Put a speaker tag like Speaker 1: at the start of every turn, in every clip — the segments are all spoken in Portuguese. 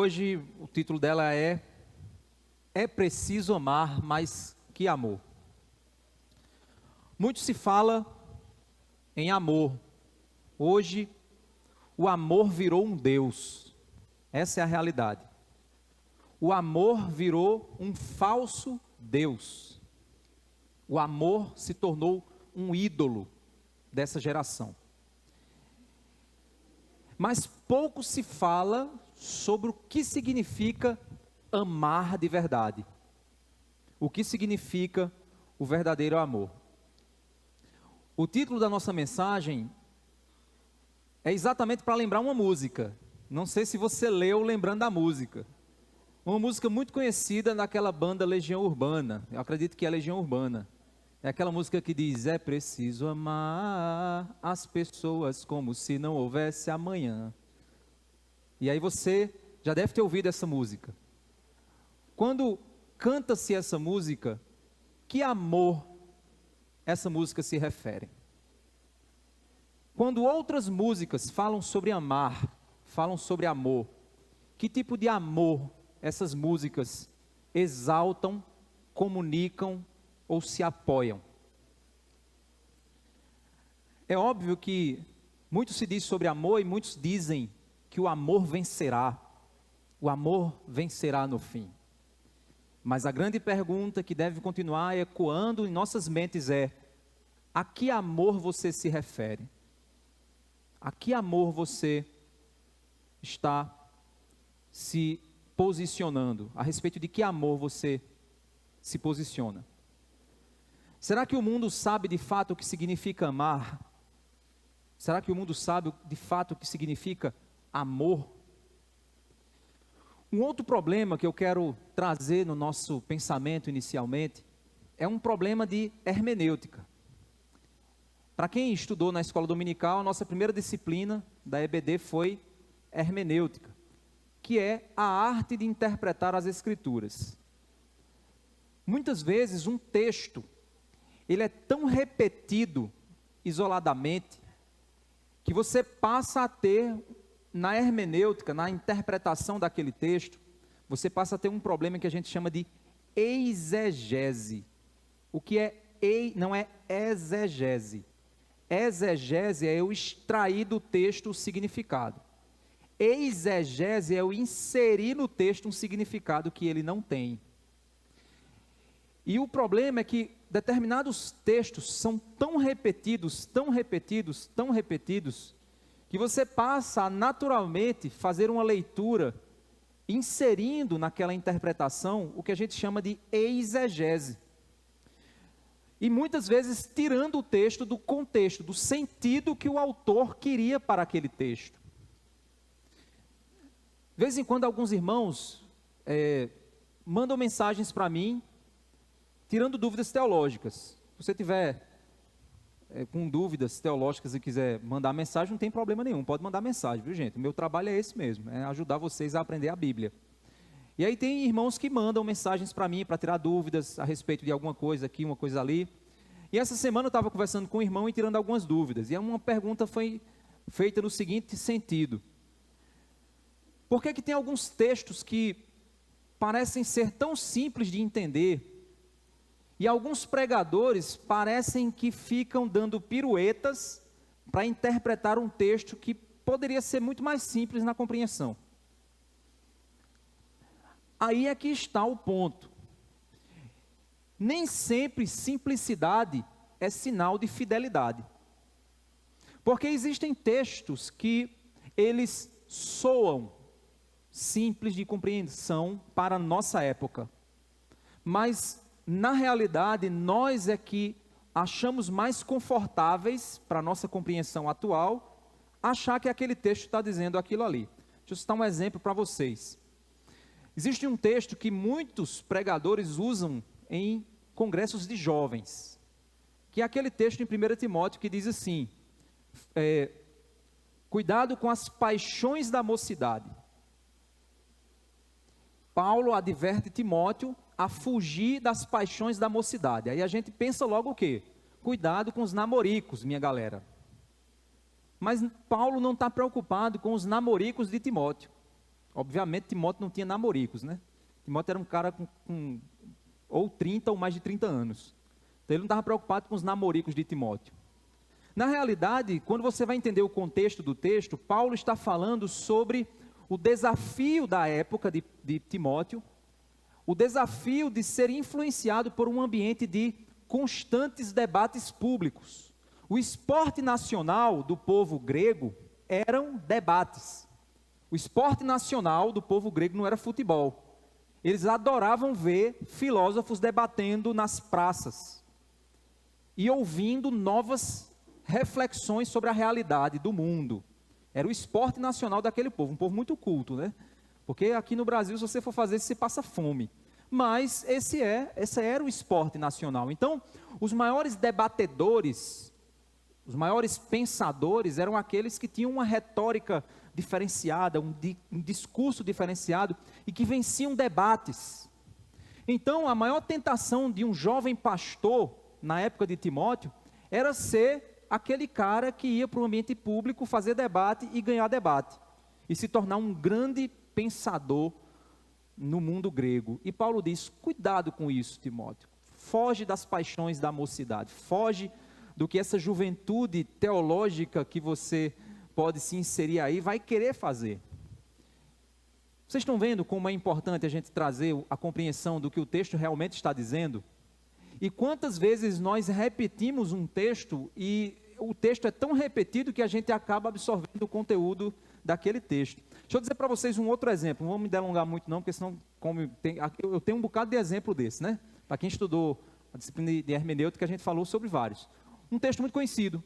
Speaker 1: Hoje o título dela É Preciso Amar Mais que Amor. Muito se fala em amor. Hoje o amor virou um Deus. Essa é a realidade. O amor virou um falso Deus. O amor se tornou um ídolo dessa geração. Mas pouco se fala sobre o que significa amar de verdade. O que significa o verdadeiro amor. O título da nossa mensagem é exatamente para lembrar uma música. Não sei se você leu lembrando da música. Uma música muito conhecida daquela banda Legião Urbana. Eu acredito que é Legião Urbana. É aquela música que diz: é preciso amar as pessoas como se não houvesse amanhã. E aí você já deve ter ouvido essa música. Quando canta-se essa música, que amor essa música se refere? Quando outras músicas falam sobre amar, falam sobre amor, que tipo de amor essas músicas exaltam, comunicam ou se apoiam? É óbvio que muito se diz sobre amor e muitos dizem que o amor vencerá. O amor vencerá no fim. Mas a grande pergunta que deve continuar ecoando em nossas mentes é: a que amor você se refere? A que amor você está se posicionando? A respeito de que amor você se posiciona? Será que o mundo sabe de fato o que significa amar? Será que o mundo sabe de fato o que significa amor? Um outro problema que eu quero trazer no nosso pensamento inicialmente é um problema de hermenêutica. Para quem estudou na escola dominical, a nossa primeira disciplina da EBD foi hermenêutica, que é a arte de interpretar as escrituras. Muitas vezes um texto, ele é tão repetido isoladamente, que você passa a ter, na hermenêutica, na interpretação daquele texto, você passa a ter um problema que a gente chama de exegese. O que é não é exegese. Exegese é eu extrair do texto o significado. Exegese é eu inserir no texto um significado que ele não tem. E o problema é que determinados textos são tão repetidos, que você passa a naturalmente fazer uma leitura, inserindo naquela interpretação o que a gente chama de exegese. E muitas vezes tirando o texto do contexto, do sentido que o autor queria para aquele texto. De vez em quando alguns irmãos mandam mensagens para mim, tirando dúvidas teológicas. Se você tiver com dúvidas teológicas e quiser mandar mensagem, não tem problema nenhum, pode mandar mensagem, viu gente? O meu trabalho é esse mesmo, é ajudar vocês a aprender a Bíblia. E aí tem irmãos que mandam mensagens para mim, para tirar dúvidas a respeito de alguma coisa aqui, uma coisa ali. E essa semana eu estava conversando com um irmão e tirando algumas dúvidas. E uma pergunta foi feita no seguinte sentido: por que tem alguns textos que parecem ser tão simples de entender, e alguns pregadores parecem que ficam dando piruetas para interpretar um texto que poderia ser muito mais simples na compreensão? Aí é que está o ponto. Nem sempre simplicidade é sinal de fidelidade. Porque existem textos que eles soam simples de compreensão para a nossa época. Mas, na realidade, nós é que achamos mais confortáveis, para a nossa compreensão atual, achar que aquele texto está dizendo aquilo ali. Deixa eu citar um exemplo para vocês. Existe um texto que muitos pregadores usam em congressos de jovens, que é aquele texto em 1 Timóteo que diz assim: cuidado com as paixões da mocidade. Paulo adverte Timóteo a fugir das paixões da mocidade. Aí a gente pensa logo o quê? Cuidado com os namoricos, minha galera. Mas Paulo não está preocupado com os namoricos de Timóteo. Obviamente, Timóteo não tinha namoricos, né? Timóteo era um cara com ou 30 ou mais de 30 anos. Então, ele não estava preocupado com os namoricos de Timóteo. Na realidade, quando você vai entender o contexto do texto, Paulo está falando sobre o desafio da época de Timóteo, o desafio de ser influenciado por um ambiente de constantes debates públicos. O esporte nacional do povo grego eram debates. O esporte nacional do povo grego não era futebol. Eles adoravam ver filósofos debatendo nas praças e ouvindo novas reflexões sobre a realidade do mundo. Era o esporte nacional daquele povo, um povo muito culto, né? Porque aqui no Brasil, se você for fazer isso, você passa fome. Mas esse era o esporte nacional. Então, os maiores debatedores, os maiores pensadores eram aqueles que tinham uma retórica diferenciada, um discurso diferenciado e que venciam debates. Então, a maior tentação de um jovem pastor, na época de Timóteo, era ser aquele cara que ia para o ambiente público fazer debate e ganhar debate, e se tornar um grande pensador no mundo grego. E Paulo diz, cuidado com isso, Timóteo, foge das paixões da mocidade, foge do que essa juventude teológica que você pode se inserir aí vai querer fazer. Vocês estão vendo como é importante a gente trazer a compreensão do que o texto realmente está dizendo? E quantas vezes nós repetimos um texto e o texto é tão repetido que a gente acaba absorvendo o conteúdo daquele texto. Deixa eu dizer para vocês um outro exemplo, não vou me delongar muito não, porque senão eu tenho um bocado de exemplo desse, né? Para quem estudou a disciplina de hermenêutica, a gente falou sobre vários. Um texto muito conhecido,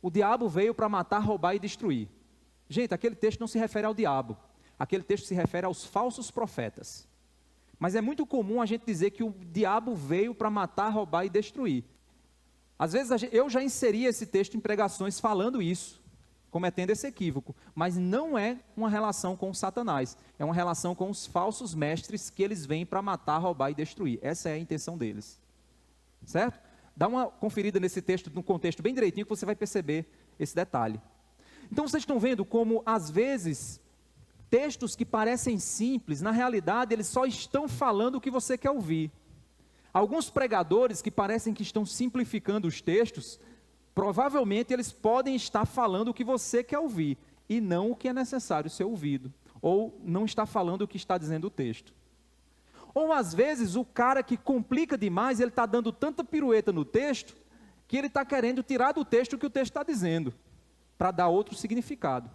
Speaker 1: o diabo veio para matar, roubar e destruir. Gente, aquele texto não se refere ao diabo, aquele texto se refere aos falsos profetas. Mas é muito comum a gente dizer que o diabo veio para matar, roubar e destruir. Às vezes eu já inseri esse texto em pregações falando isso, cometendo esse equívoco, mas não é uma relação com Satanás, é uma relação com os falsos mestres que eles vêm para matar, roubar e destruir. Essa é a intenção deles, certo? Dá uma conferida nesse texto, no contexto bem direitinho, que você vai perceber esse detalhe. Então vocês estão vendo como às vezes textos que parecem simples, na realidade eles só estão falando o que você quer ouvir. Alguns pregadores que parecem que estão simplificando os textos, provavelmente eles podem estar falando o que você quer ouvir, e não o que é necessário ser ouvido, ou não está falando o que está dizendo o texto. Ou às vezes o cara que complica demais, ele está dando tanta pirueta no texto, que ele está querendo tirar do texto o que o texto está dizendo, para dar outro significado.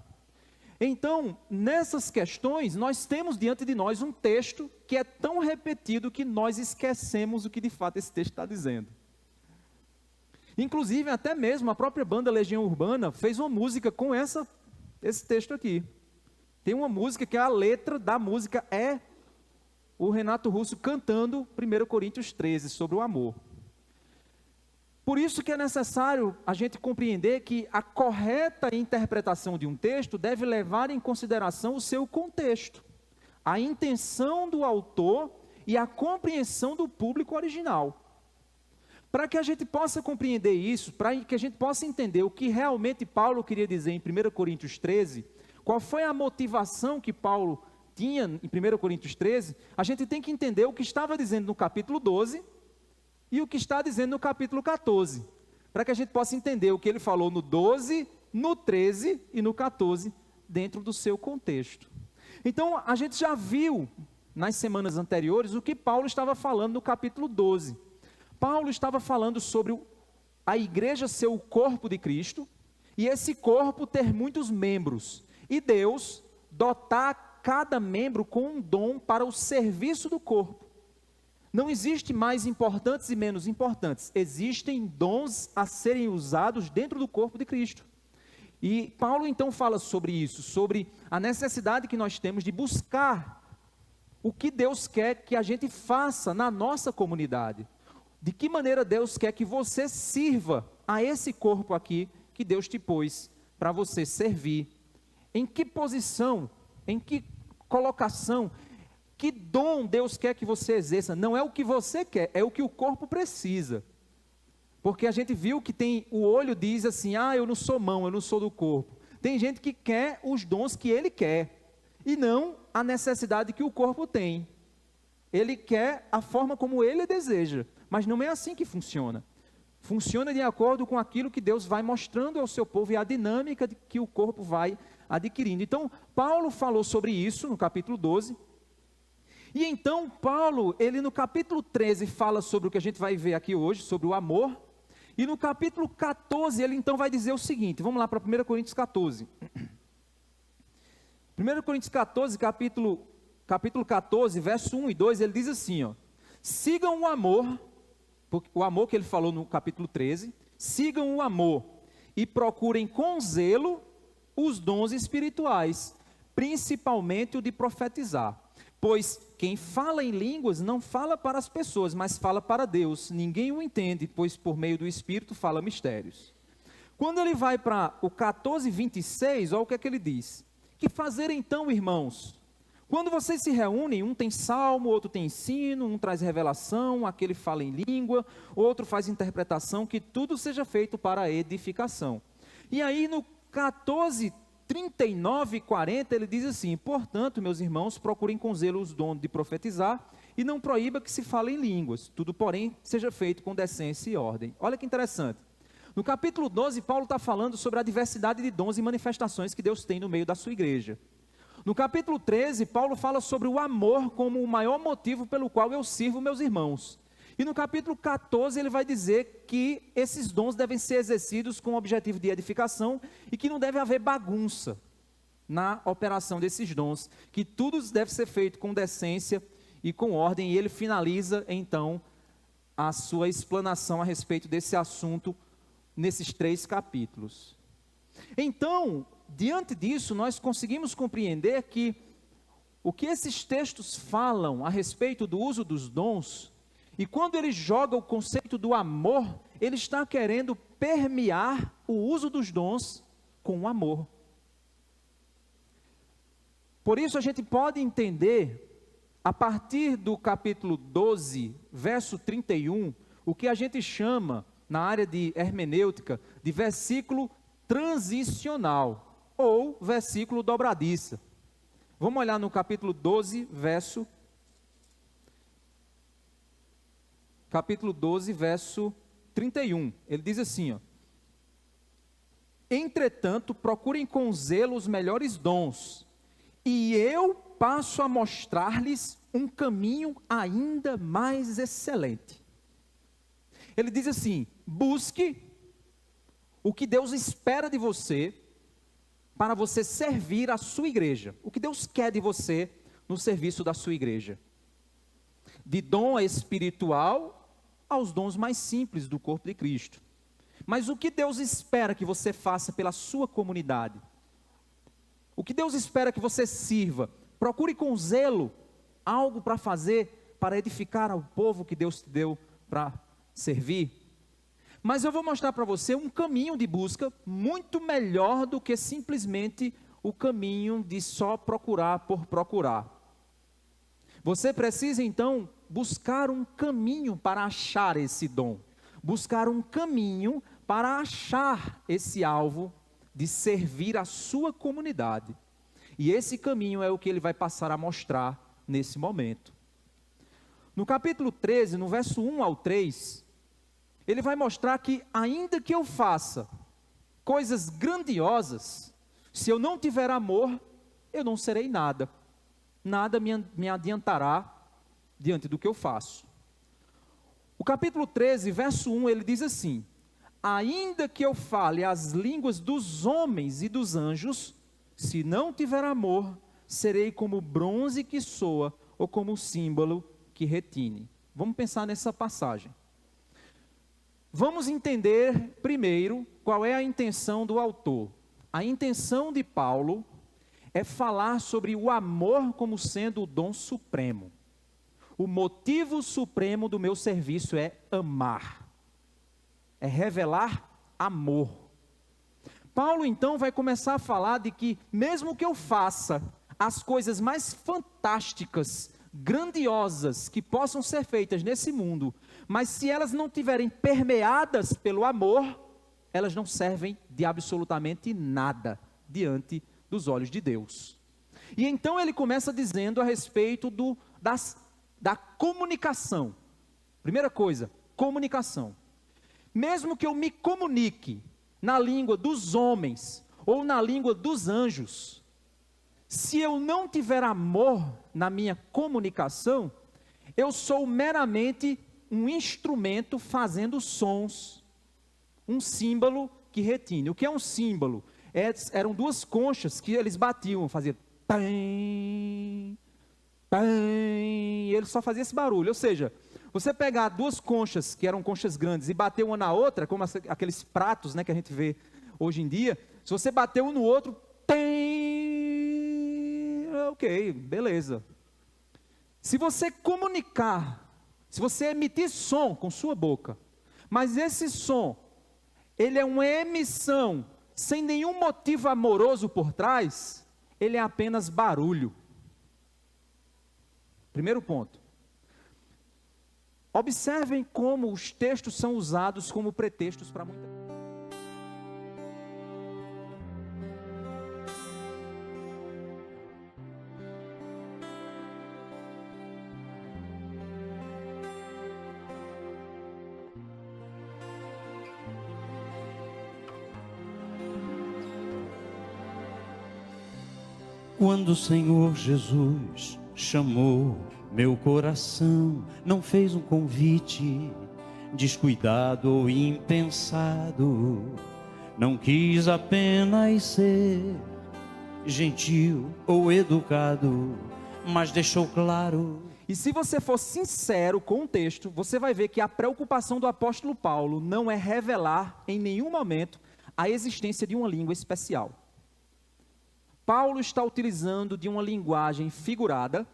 Speaker 1: Então, nessas questões, nós temos diante de nós um texto que é tão repetido que nós esquecemos o que de fato esse texto está dizendo. Inclusive, até mesmo a própria banda Legião Urbana fez uma música com esse texto aqui. Tem uma música que a letra da música é o Renato Russo cantando 1 Coríntios 13 sobre o amor. Por isso que é necessário a gente compreender que a correta interpretação de um texto deve levar em consideração o seu contexto, a intenção do autor e a compreensão do público original. Para que a gente possa compreender isso, para que a gente possa entender o que realmente Paulo queria dizer em 1 Coríntios 13, qual foi a motivação que Paulo tinha em 1 Coríntios 13, a gente tem que entender o que estava dizendo no capítulo 12 e o que está dizendo no capítulo 14, para que a gente possa entender o que ele falou no 12, no 13 e no 14, dentro do seu contexto. Então, a gente já viu nas semanas anteriores o que Paulo estava falando no capítulo 12. Paulo estava falando sobre a igreja ser o corpo de Cristo, e esse corpo ter muitos membros, e Deus dotar cada membro com um dom para o serviço do corpo. Não existe mais importantes e menos importantes, existem dons a serem usados dentro do corpo de Cristo. E Paulo então fala sobre isso, sobre a necessidade que nós temos de buscar o que Deus quer que a gente faça na nossa comunidade. De que maneira Deus quer que você sirva a esse corpo aqui que Deus te pôs para você servir. Em que posição, em que colocação, que dom Deus quer que você exerça. Não é o que você quer, é o que o corpo precisa. Porque a gente viu que o olho diz assim, eu não sou mão, eu não sou do corpo. Tem gente que quer os dons que ele quer. e não a necessidade que o corpo tem. Ele quer a forma como ele deseja, mas não é assim que funciona. Funciona de acordo com aquilo que Deus vai mostrando ao seu povo e a dinâmica que o corpo vai adquirindo. Então, Paulo falou sobre isso no capítulo 12. E então, Paulo, ele no capítulo 13 fala sobre o que a gente vai ver aqui hoje, sobre o amor. E no capítulo 14, ele então vai dizer o seguinte, vamos lá para 1 Coríntios 14. 1 Coríntios 14, capítulo 14, verso 1 e 2, ele diz assim, ó, sigam o amor que ele falou no capítulo 13, sigam o amor e procurem com zelo os dons espirituais, principalmente o de profetizar. Pois quem fala em línguas não fala para as pessoas, mas fala para Deus. Ninguém o entende, pois por meio do Espírito fala mistérios. Quando ele vai para o 14, 26, olha o que é que ele diz. Que fazer então, irmãos? Quando vocês se reúnem, um tem salmo, outro tem ensino, um traz revelação, aquele fala em língua, outro faz interpretação, que tudo seja feito para a edificação. E aí no 14, 39 e 40, ele diz assim, portanto, meus irmãos, procurem com zelo os dons de profetizar, e não proíba que se fale em línguas, tudo, porém, seja feito com decência e ordem. Olha que interessante. No capítulo 12, Paulo está falando sobre a diversidade de dons e manifestações que Deus tem no meio da sua igreja. No capítulo 13, Paulo fala sobre o amor como o maior motivo pelo qual eu sirvo meus irmãos. E no capítulo 14 ele vai dizer que esses dons devem ser exercidos com o objetivo de edificação e que não deve haver bagunça na operação desses dons, que tudo deve ser feito com decência e com ordem, e ele finaliza então a sua explanação a respeito desse assunto nesses 3 capítulos. Então, diante disso, nós conseguimos compreender que o que esses textos falam a respeito do uso dos dons, e quando ele joga o conceito do amor, ele está querendo permear o uso dos dons com o amor. Por isso a gente pode entender, a partir do capítulo 12, verso 31, o que a gente chama, na área de hermenêutica, de versículo transicional, ou versículo dobradiça. Vamos olhar no capítulo 12, verso 31, ele diz assim, ó, entretanto, procurem com zelo os melhores dons, e eu passo a mostrar-lhes um caminho ainda mais excelente. Ele diz assim, busque o que Deus espera de você, para você servir a sua igreja, o que Deus quer de você no serviço da sua igreja, de dom espiritual aos dons mais simples do corpo de Cristo. Mas o que Deus espera que você faça pela sua comunidade? O que Deus espera que você sirva? Procure com zelo algo para fazer, para edificar ao povo que Deus te deu para servir. Mas eu vou mostrar para você um caminho de busca muito melhor do que simplesmente o caminho de só procurar por procurar. Você precisa então buscar um caminho para achar esse dom, buscar um caminho para achar esse alvo de servir a sua comunidade. E esse caminho é o que ele vai passar a mostrar nesse momento. No capítulo 13, no verso 1 ao 3, ele vai mostrar que ainda que eu faça coisas grandiosas, se eu não tiver amor, eu não serei nada. Nada me adiantará diante do que eu faço. O capítulo 13, verso 1, ele diz assim, ainda que eu fale as línguas dos homens e dos anjos, se não tiver amor, serei como bronze que soa, ou como símbolo que retine. Vamos pensar nessa passagem. Vamos entender primeiro qual é a intenção do autor. A intenção de Paulo é falar sobre o amor como sendo o dom supremo. O motivo supremo do meu serviço é amar, é revelar amor. Paulo então vai começar a falar de que mesmo que eu faça as coisas mais fantásticas, grandiosas que possam ser feitas nesse mundo, mas se elas não tiverem permeadas pelo amor, elas não servem de absolutamente nada diante dos olhos de Deus. E então ele começa dizendo a respeito da comunicação. Primeira coisa, comunicação. Mesmo que eu me comunique na língua dos homens ou na língua dos anjos, se eu não tiver amor na minha comunicação, eu sou meramente um instrumento fazendo sons, um símbolo que retine. O que é um símbolo? Eram duas conchas que eles batiam, faziam pam, pam, e ele só fazia esse barulho. Ou seja, você pegar duas conchas, que eram conchas grandes, e bater uma na outra, como aqueles pratos, né, que a gente vê hoje em dia, se você bater um no outro, ok, beleza. Se você comunicar, se você emitir som com sua boca, mas esse som, ele é uma emissão sem nenhum motivo amoroso por trás, ele é apenas barulho. Primeiro ponto. Observem como os textos são usados como pretextos para muita coisa.
Speaker 2: Quando o Senhor Jesus chamou meu coração, não fez um convite descuidado ou impensado, não quis apenas ser gentil ou educado, mas deixou claro.
Speaker 1: E se você for sincero com o texto, você vai ver que a preocupação do apóstolo Paulo não é revelar em nenhum momento a existência de uma língua especial. Paulo está utilizando de uma linguagem figurada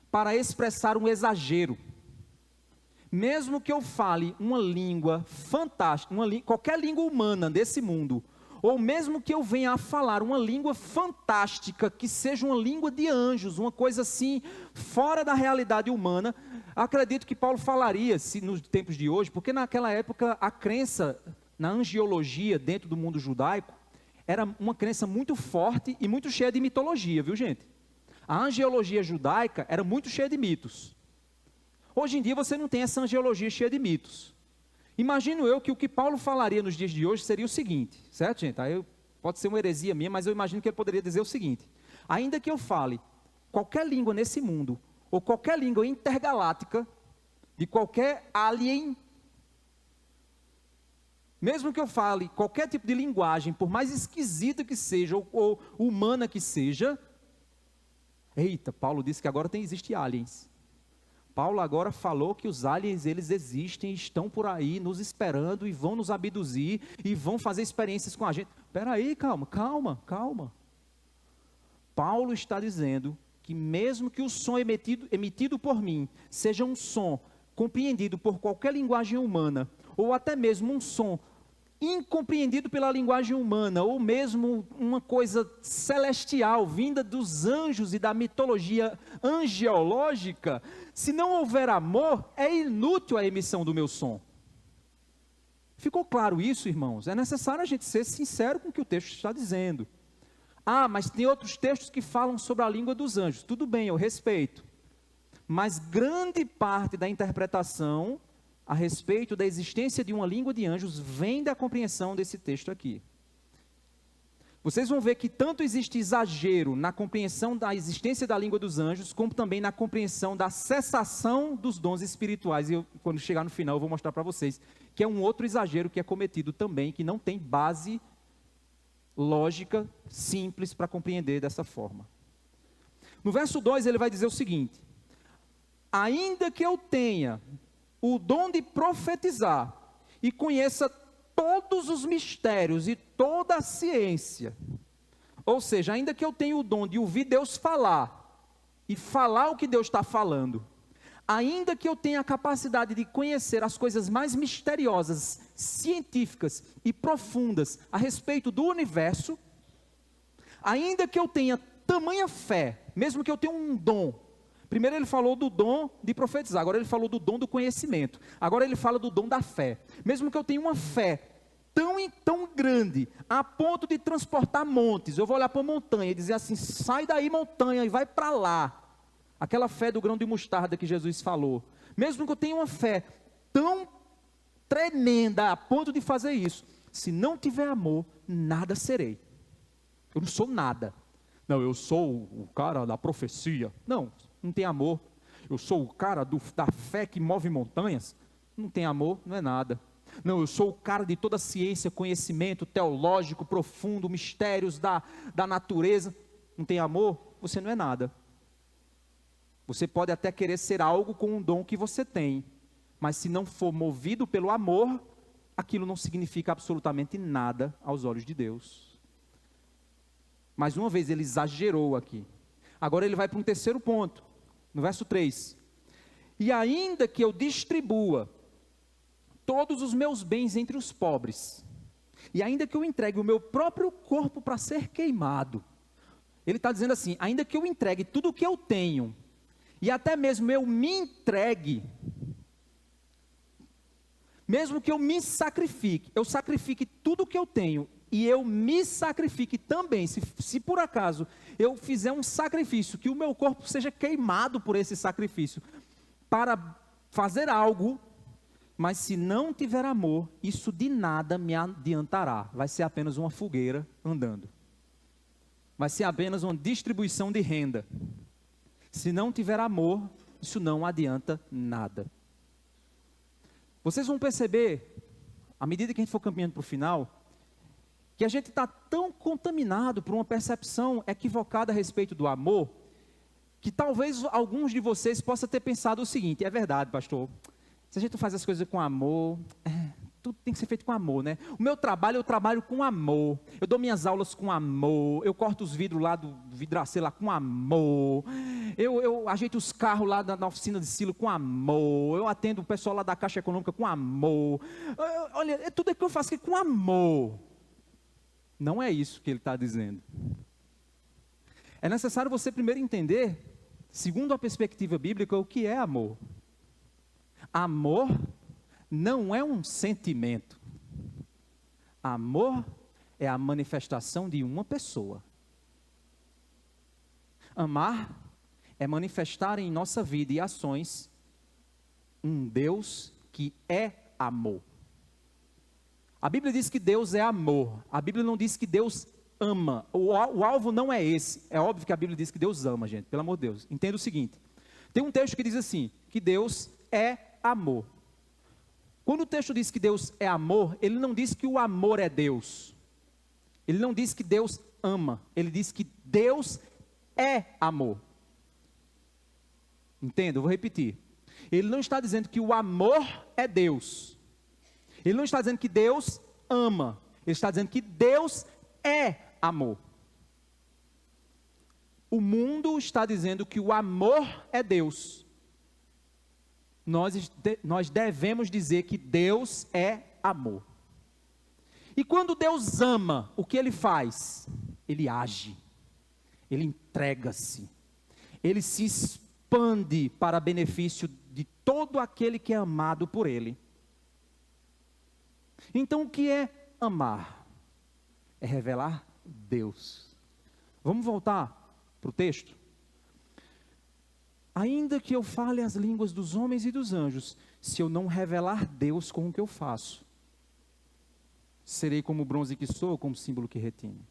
Speaker 1: para expressar um exagero. Mesmo que eu fale uma língua fantástica, qualquer língua humana desse mundo, ou mesmo que eu venha a falar uma língua fantástica, que seja uma língua de anjos, uma coisa assim, fora da realidade humana, acredito que Paulo falaria, se nos tempos de hoje, porque naquela época a crença na angiologia dentro do mundo judaico, era uma crença muito forte e muito cheia de mitologia, viu gente? A angiologia judaica era muito cheia de mitos. Hoje em dia você não tem essa angiologia cheia de mitos. Imagino eu que o que Paulo falaria nos dias de hoje seria o seguinte, certo gente? Aí pode ser uma heresia minha, mas eu imagino que ele poderia dizer o seguinte: ainda que eu fale qualquer língua nesse mundo, ou qualquer língua intergaláctica, de qualquer alien, mesmo que eu fale qualquer tipo de linguagem, por mais esquisita que seja, ou humana que seja, eita, Paulo disse que agora existem aliens. Paulo agora falou que os aliens, eles existem, estão por aí nos esperando e vão nos abduzir e vão fazer experiências com a gente. Espera aí, calma. Paulo está dizendo que mesmo que o som emitido por mim seja um som compreendido por qualquer linguagem humana, ou até mesmo um som incompreendido pela linguagem humana, ou mesmo uma coisa celestial, vinda dos anjos e da mitologia angiológica, se não houver amor, é inútil a emissão do meu som. Ficou claro isso, irmãos? É necessário a gente ser sincero com o que o texto está dizendo. Ah, mas tem outros textos que falam sobre a língua dos anjos. Tudo bem, eu respeito. Mas grande parte da interpretação a respeito da existência de uma língua de anjos vem da compreensão desse texto aqui. Vocês vão ver que tanto existe exagero na compreensão da existência da língua dos anjos, como também na compreensão da cessação dos dons espirituais. E quando chegar no final eu vou mostrar para vocês que é um outro exagero que é cometido também, que não tem base lógica simples para compreender dessa forma. No verso 2 ele vai dizer o seguinte: ainda que eu tenha o dom de profetizar e conheça todos os mistérios e toda a ciência, ou seja, ainda que eu tenha o dom de ouvir Deus falar e falar o que Deus está falando, ainda que eu tenha a capacidade de conhecer as coisas mais misteriosas, científicas e profundas a respeito do universo, ainda que eu tenha tamanha fé, mesmo que eu tenha um dom. Primeiro ele falou do dom de profetizar, agora ele falou do dom do conhecimento, agora ele fala do dom da fé. Mesmo que eu tenha uma fé tão grande, a ponto de transportar montes. Eu vou olhar para a montanha e dizer assim: sai daí, montanha, e vai para lá. Aquela fé do grão de mostarda que Jesus falou. Mesmo que eu tenha uma fé tão tremenda a ponto de fazer isso, se não tiver amor, nada serei. Eu não sou nada. Não, eu sou o cara da profecia. Não, não tem amor. Eu sou o cara da fé que move montanhas. Não tem amor, não é nada. Não, eu sou o cara de toda a ciência, conhecimento teológico profundo, mistérios da natureza. Não tem amor, você não é nada. Você pode até querer ser algo com um dom que você tem, mas se não for movido pelo amor, aquilo não significa absolutamente nada aos olhos de Deus. Mais uma vez, ele exagerou aqui. Agora ele vai para um terceiro ponto, no verso 3. E ainda que eu distribua todos os meus bens entre os pobres, e ainda que eu entregue o meu próprio corpo para ser queimado, ele está dizendo assim: ainda que eu entregue tudo o que eu tenho, e até mesmo eu me entregue, mesmo que eu me sacrifique, eu sacrifique tudo o que eu tenho, e eu me sacrifique também, se por acaso eu fizer um sacrifício, que o meu corpo seja queimado por esse sacrifício, para fazer algo, mas se não tiver amor, isso de nada me adiantará, vai ser apenas uma fogueira andando, vai ser apenas uma distribuição de renda. Se não tiver amor, isso não adianta nada. Vocês vão perceber, à medida que a gente for caminhando para o final, que a gente está tão contaminado por uma percepção equivocada a respeito do amor, que talvez alguns de vocês possam ter pensado o seguinte: é verdade, pastor, se a gente faz as coisas com amor, tudo tem que ser feito com amor, né? O meu trabalho, eu trabalho com amor, eu dou minhas aulas com amor, eu corto os vidros lá do vidraceiro lá com amor, eu ajeito os carros lá na oficina de Silo com amor, eu atendo o pessoal lá da Caixa Econômica com amor, olha, é tudo que eu faço aqui com amor. Não é isso que ele está dizendo. É necessário você primeiro entender, segundo a perspectiva bíblica, o que é amor. Amor não é um sentimento. Amor é a manifestação de uma pessoa. Amar é manifestar em nossa vida e ações um Deus que é amor. A Bíblia diz que Deus é amor. A Bíblia não diz que Deus ama. O alvo não é esse. É óbvio que a Bíblia diz que Deus ama, gente. Pelo amor de Deus. Entenda o seguinte. Tem um texto que diz assim, que Deus é amor. Quando o texto diz que Deus é amor, ele não diz que o amor é Deus. Ele não diz que Deus ama. Ele diz que Deus é amor. Entenda, eu vou repetir. Ele não está dizendo que o amor é Deus. Ele não está dizendo que Deus ama. Ele está dizendo que Deus é amor. O mundo está dizendo que o amor é Deus. Nós devemos dizer que Deus é amor. E quando Deus ama, o que Ele faz? Ele age, Ele entrega-se, Ele se expande para benefício de todo aquele que é amado por Ele. Então o que é amar? É revelar Deus. Vamos voltar para o texto? Ainda que eu fale as línguas dos homens e dos anjos, se eu não revelar Deus com o que eu faço, serei como o bronze que sou, como símbolo que retine.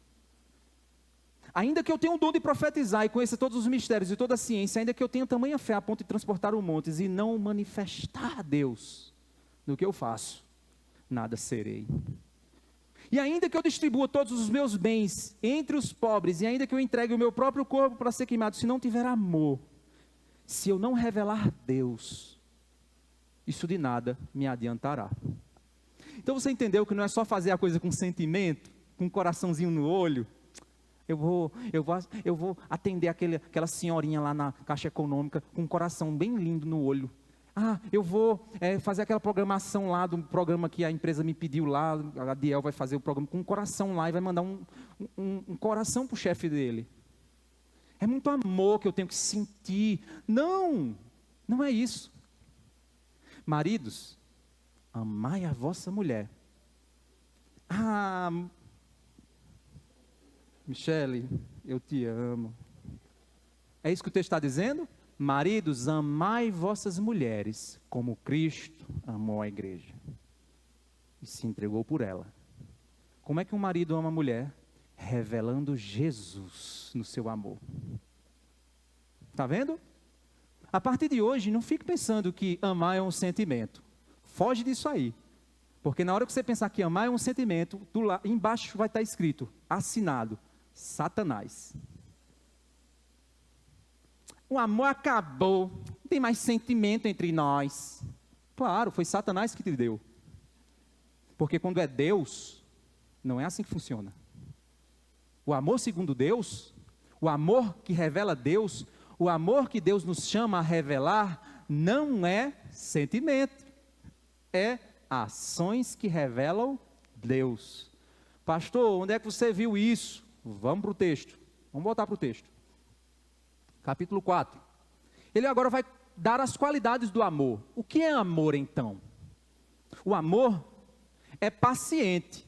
Speaker 1: Ainda que eu tenha o dom de profetizar e conheça todos os mistérios e toda a ciência, ainda que eu tenha tamanha fé a ponto de transportar os montes e não manifestar Deus no que eu faço, nada serei. E ainda que eu distribua todos os meus bens entre os pobres, e ainda que eu entregue o meu próprio corpo para ser queimado, se não tiver amor, se eu não revelar Deus, isso de nada me adiantará. Então você entendeu que não é só fazer a coisa com sentimento, com um coraçãozinho no olho. Eu vou atender aquela senhorinha lá na Caixa Econômica com um coração bem lindo no olho. Eu vou fazer aquela programação lá do programa que a empresa me pediu lá, a Adiel vai fazer o programa com um coração lá e vai mandar um coração para o chefe dele. É muito amor que eu tenho que sentir. Não é isso. Maridos, amai a vossa mulher, Ah, Michele, eu te amo. É isso que o texto está dizendo? Maridos, amai vossas mulheres, como Cristo amou a igreja e se entregou por ela. Como é que um marido ama a mulher? Revelando Jesus no seu amor. Está vendo? A partir de hoje, não fique pensando que amar é um sentimento. Foge disso aí. Porque na hora que você pensar que amar é um sentimento, lá embaixo vai estar escrito, assinado, Satanás. O amor acabou, não tem mais sentimento entre nós. Claro, foi Satanás que te deu. Porque quando é Deus, não é assim que funciona. O amor segundo Deus, o amor que revela Deus, o amor que Deus nos chama a revelar, não é sentimento, é ações que revelam Deus. Pastor, onde é que você viu isso? Vamos para o texto, vamos voltar para o texto. Capítulo 4. Ele agora vai dar as qualidades do amor. O que é amor então? O amor é paciente.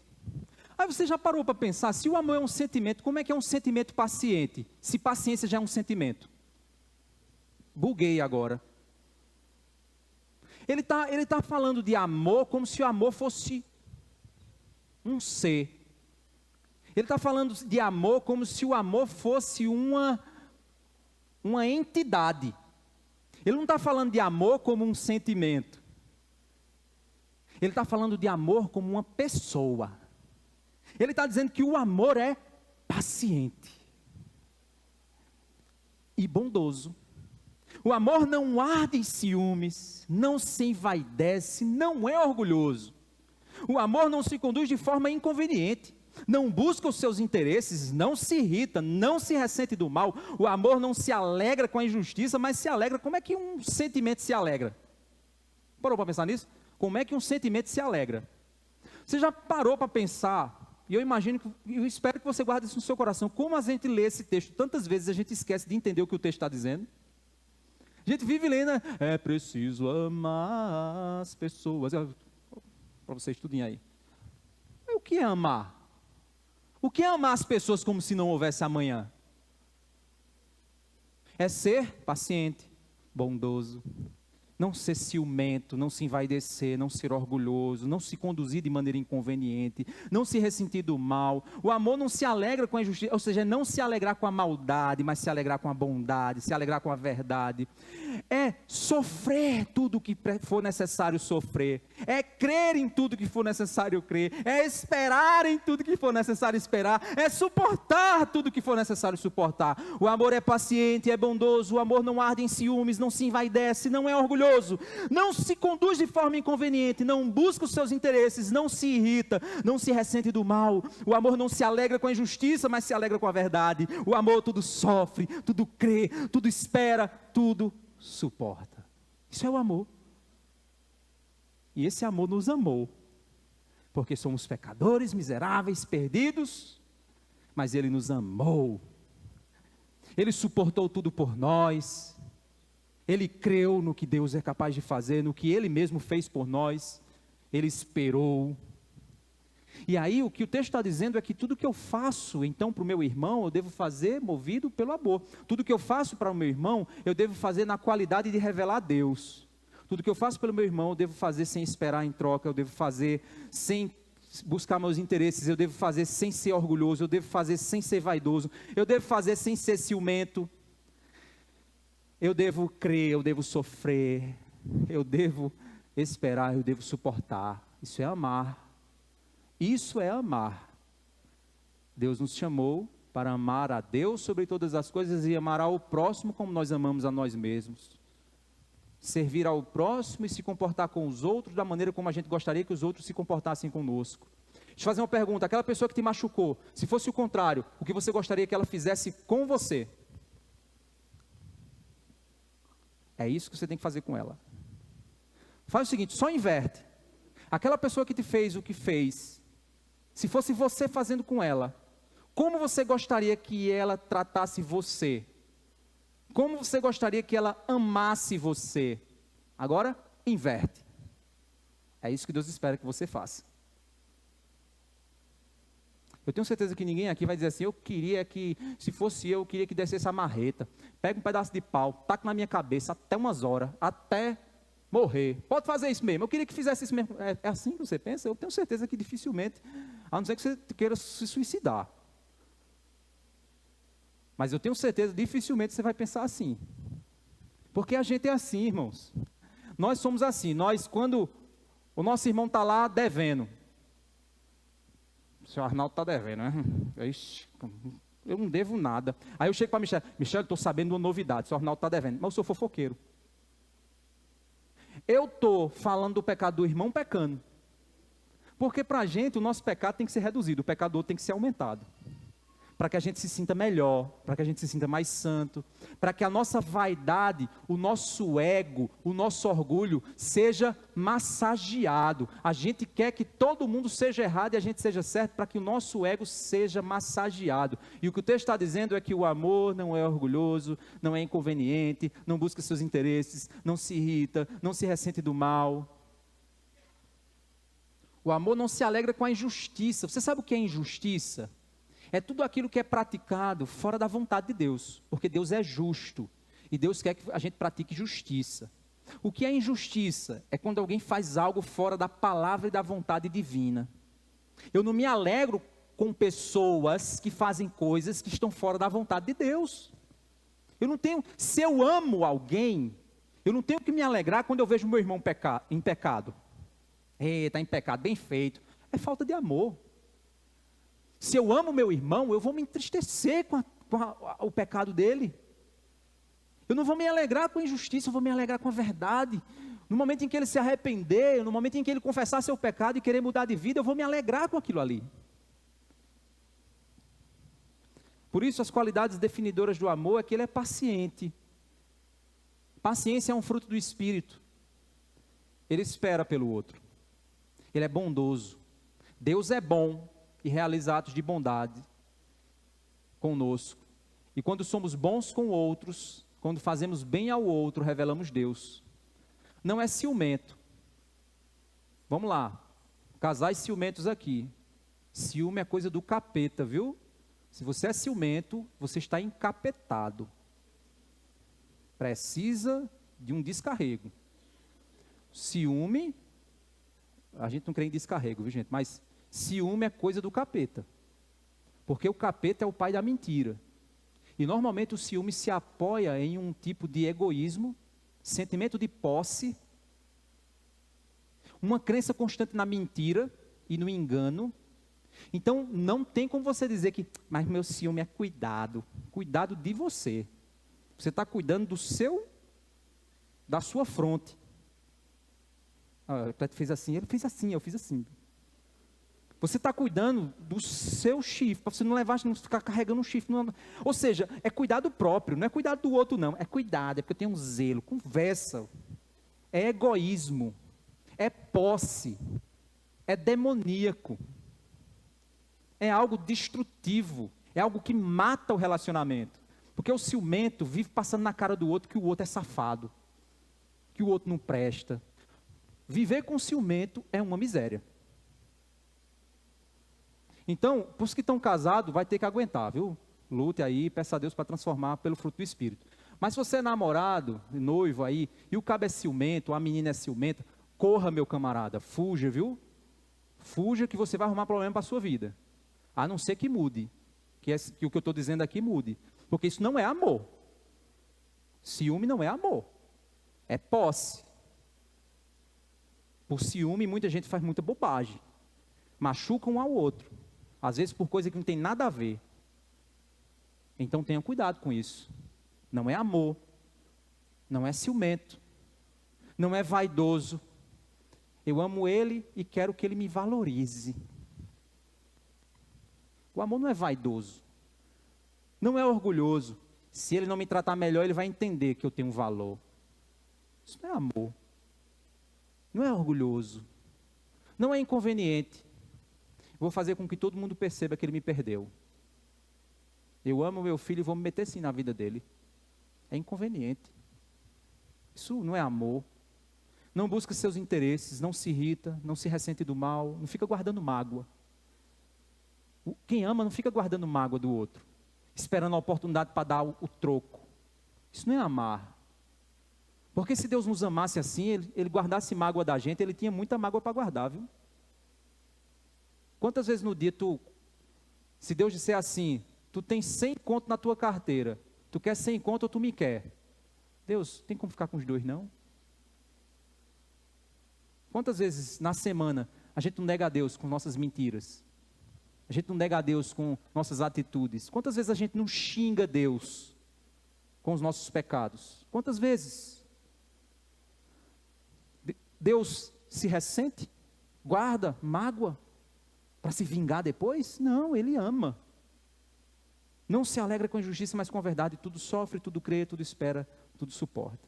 Speaker 1: Aí você já parou para pensar, se o amor é um sentimento, como é que é um sentimento paciente? Se paciência já é um sentimento. Buguei agora. Ele tá falando de amor como se o amor fosse um ser. Ele está falando de amor como se o amor fosse uma entidade. Ele não está falando de amor como um sentimento. Ele está falando de amor como uma pessoa. Ele está dizendo que o amor é paciente e bondoso. O amor não arde em ciúmes, não se envaidece, não é orgulhoso. O amor não se conduz de forma inconveniente, não busca os seus interesses, não se irrita, não se ressente do mal. O amor não se alegra com a injustiça, mas se alegra. Como é que um sentimento se alegra? Parou para pensar nisso? Como é que um sentimento se alegra? Você já parou para pensar, e eu espero que você guarde isso no seu coração, como a gente lê esse texto, tantas vezes a gente esquece de entender o que o texto está dizendo. A gente vive lendo, né? É preciso amar as pessoas. Para vocês estudem aí. O que é amar? O que é amar as pessoas como se não houvesse amanhã? É ser paciente, bondoso, não ser ciumento, não se envaidecer, não ser orgulhoso, não se conduzir de maneira inconveniente, não se ressentir do mal. O amor não se alegra com a injustiça, ou seja, não se alegrar com a maldade, mas se alegrar com a bondade, se alegrar com a verdade. É sofrer tudo o que for necessário sofrer, é crer em tudo que for necessário crer, é esperar em tudo que for necessário esperar, é suportar tudo que for necessário suportar. O amor é paciente, é bondoso, o amor não arde em ciúmes, não se envaidece, não é orgulhoso, não se conduz de forma inconveniente, não busca os seus interesses, não se irrita, não se ressente do mal. O amor não se alegra com a injustiça, mas se alegra com a verdade. O amor tudo sofre, tudo crê, tudo espera, tudo suporta. Isso é o amor. E esse amor nos amou, porque somos pecadores, miseráveis, perdidos, mas Ele nos amou. Ele suportou tudo por nós. Ele creu no que Deus é capaz de fazer, no que Ele mesmo fez por nós. Ele esperou. E aí o que o texto está dizendo é que tudo que eu faço então para o meu irmão, eu devo fazer movido pelo amor. Tudo que eu faço para o meu irmão, eu devo fazer na qualidade de revelar a Deus. Tudo que eu faço pelo meu irmão, eu devo fazer sem esperar em troca, eu devo fazer sem buscar meus interesses, eu devo fazer sem ser orgulhoso, eu devo fazer sem ser vaidoso, eu devo fazer sem ser ciumento. Eu devo crer, eu devo sofrer, eu devo esperar, eu devo suportar. Isso é amar. Isso é amar. Deus nos chamou para amar a Deus sobre todas as coisas e amar ao próximo como nós amamos a nós mesmos. Servir ao próximo e se comportar com os outros da maneira como a gente gostaria que os outros se comportassem conosco. Deixa eu fazer uma pergunta. Aquela pessoa que te machucou, se fosse o contrário, o que você gostaria que ela fizesse com você? É isso que você tem que fazer com ela. Faz o seguinte, só inverte. Aquela pessoa que te fez o que fez, se fosse você fazendo com ela, como você gostaria que ela tratasse você? Como você gostaria que ela amasse você? Agora, inverte. É isso que Deus espera que você faça. Eu tenho certeza que ninguém aqui vai dizer assim, eu queria que, se fosse eu queria que descesse a marreta, pega um pedaço de pau, taca na minha cabeça até umas horas, até morrer. Pode fazer isso mesmo, eu queria que fizesse isso mesmo. É assim que você pensa? Eu tenho certeza que dificilmente, a não ser que você queira se suicidar. Mas eu tenho certeza, dificilmente você vai pensar assim. Porque a gente é assim, irmãos. Nós somos assim, quando o nosso irmão está lá devendo, o senhor Arnaldo está devendo, né? Ixi, eu não devo nada. Aí eu chego para Michel, estou sabendo de uma novidade, o senhor Arnaldo está devendo, mas eu sou fofoqueiro. Eu estou falando do pecado do irmão pecando. Porque para a gente o nosso pecado tem que ser reduzido, o pecado do outro tem que ser aumentado. Para que a gente se sinta melhor, para que a gente se sinta mais santo, para que a nossa vaidade, o nosso ego, o nosso orgulho seja massageado. A gente quer que todo mundo seja errado e a gente seja certo, para que o nosso ego seja massageado. E o que o texto está dizendo é que o amor não é orgulhoso, não é inconveniente, não busca seus interesses, não se irrita, não se ressente do mal. O amor não se alegra com a injustiça. Você sabe o que é injustiça? É tudo aquilo que é praticado fora da vontade de Deus, porque Deus é justo, e Deus quer que a gente pratique justiça. O que é injustiça? É quando alguém faz algo fora da palavra e da vontade divina. Eu não me alegro com pessoas que fazem coisas que estão fora da vontade de Deus. Se eu amo alguém, eu não tenho que me alegrar quando eu vejo meu irmão em pecado. Está em pecado, bem feito. É falta de amor. Se eu amo meu irmão, eu vou me entristecer com o pecado dele. Eu não vou me alegrar com a injustiça, eu vou me alegrar com a verdade. No momento em que ele se arrepender, no momento em que ele confessar seu pecado e querer mudar de vida, eu vou me alegrar com aquilo ali. Por isso, as qualidades definidoras do amor é que ele é paciente. Paciência é um fruto do Espírito. Ele espera pelo outro. Ele é bondoso. Deus é bom e realiza atos de bondade conosco. E quando somos bons com outros, quando fazemos bem ao outro, revelamos Deus. Não é ciumento. Vamos lá, casais ciumentos aqui. Ciúme é coisa do capeta, viu? Se você é ciumento, você está encapetado. Precisa de um descarrego. Ciúme, a gente não crê em descarrego, viu gente? Mas ciúme é coisa do capeta, porque o capeta é o pai da mentira, e normalmente o ciúme se apoia em um tipo de egoísmo, sentimento de posse, uma crença constante na mentira e no engano. Então não tem como você dizer que, mas meu ciúme é cuidado de você, você está cuidando da sua fronte. O Cleto fez assim, ele fez assim, eu fiz assim. Você está cuidando do seu chifre, para você não levar, não ficar carregando um chifre. Ou seja, é cuidado próprio, não é cuidado do outro não. É cuidado, é porque eu tenho um zelo, conversa. É egoísmo, é posse, é demoníaco. É algo destrutivo, é algo que mata o relacionamento. Porque o ciumento vive passando na cara do outro que o outro é safado, que o outro não presta. Viver com ciumento é uma miséria. Então, para os que estão casados, vai ter que aguentar, viu? Lute aí, peça a Deus para transformar pelo fruto do Espírito. Mas se você é namorado, noivo aí, e o cabo é ciumento, a menina é ciumenta, corra, meu camarada, fuja, viu? Fuja que você vai arrumar problema para a sua vida. A não ser que mude, que o que eu estou dizendo aqui mude. Porque isso não é amor. Ciúme não é amor, é posse. Por ciúme, muita gente faz muita bobagem. Machuca um ao outro. Às vezes por coisa que não tem nada a ver. Então tenha cuidado com isso. Não é amor. Não é ciumento. Não é vaidoso. Eu amo ele e quero que ele me valorize. O amor não é vaidoso. Não é orgulhoso. Se ele não me tratar melhor, ele vai entender que eu tenho valor. Isso não é amor. Não é orgulhoso. Não é inconveniente. Vou fazer com que todo mundo perceba que ele me perdeu. Eu amo meu filho e vou me meter sim na vida dele. É inconveniente. Isso não é amor. Não busca seus interesses, não se irrita, não se ressente do mal, não fica guardando mágoa. Quem ama não fica guardando mágoa do outro, esperando a oportunidade para dar o troco. Isso não é amar. Porque se Deus nos amasse assim, ele guardasse mágoa da gente, Ele tinha muita mágoa para guardar, viu? Quantas vezes no dia se Deus disser assim, tu tens 100 conto na tua carteira, tu quer 100 conto ou tu me quer? Deus, tem como ficar com os dois não? Quantas vezes na semana a gente não nega a Deus com nossas mentiras? A gente não nega a Deus com nossas atitudes? Quantas vezes a gente não xinga Deus com os nossos pecados? Quantas vezes? Deus se ressente? Guarda mágoa para se vingar depois? Não, Ele ama. Não se alegra com a injustiça, mas com a verdade. Tudo sofre, tudo crê, tudo espera, tudo suporta.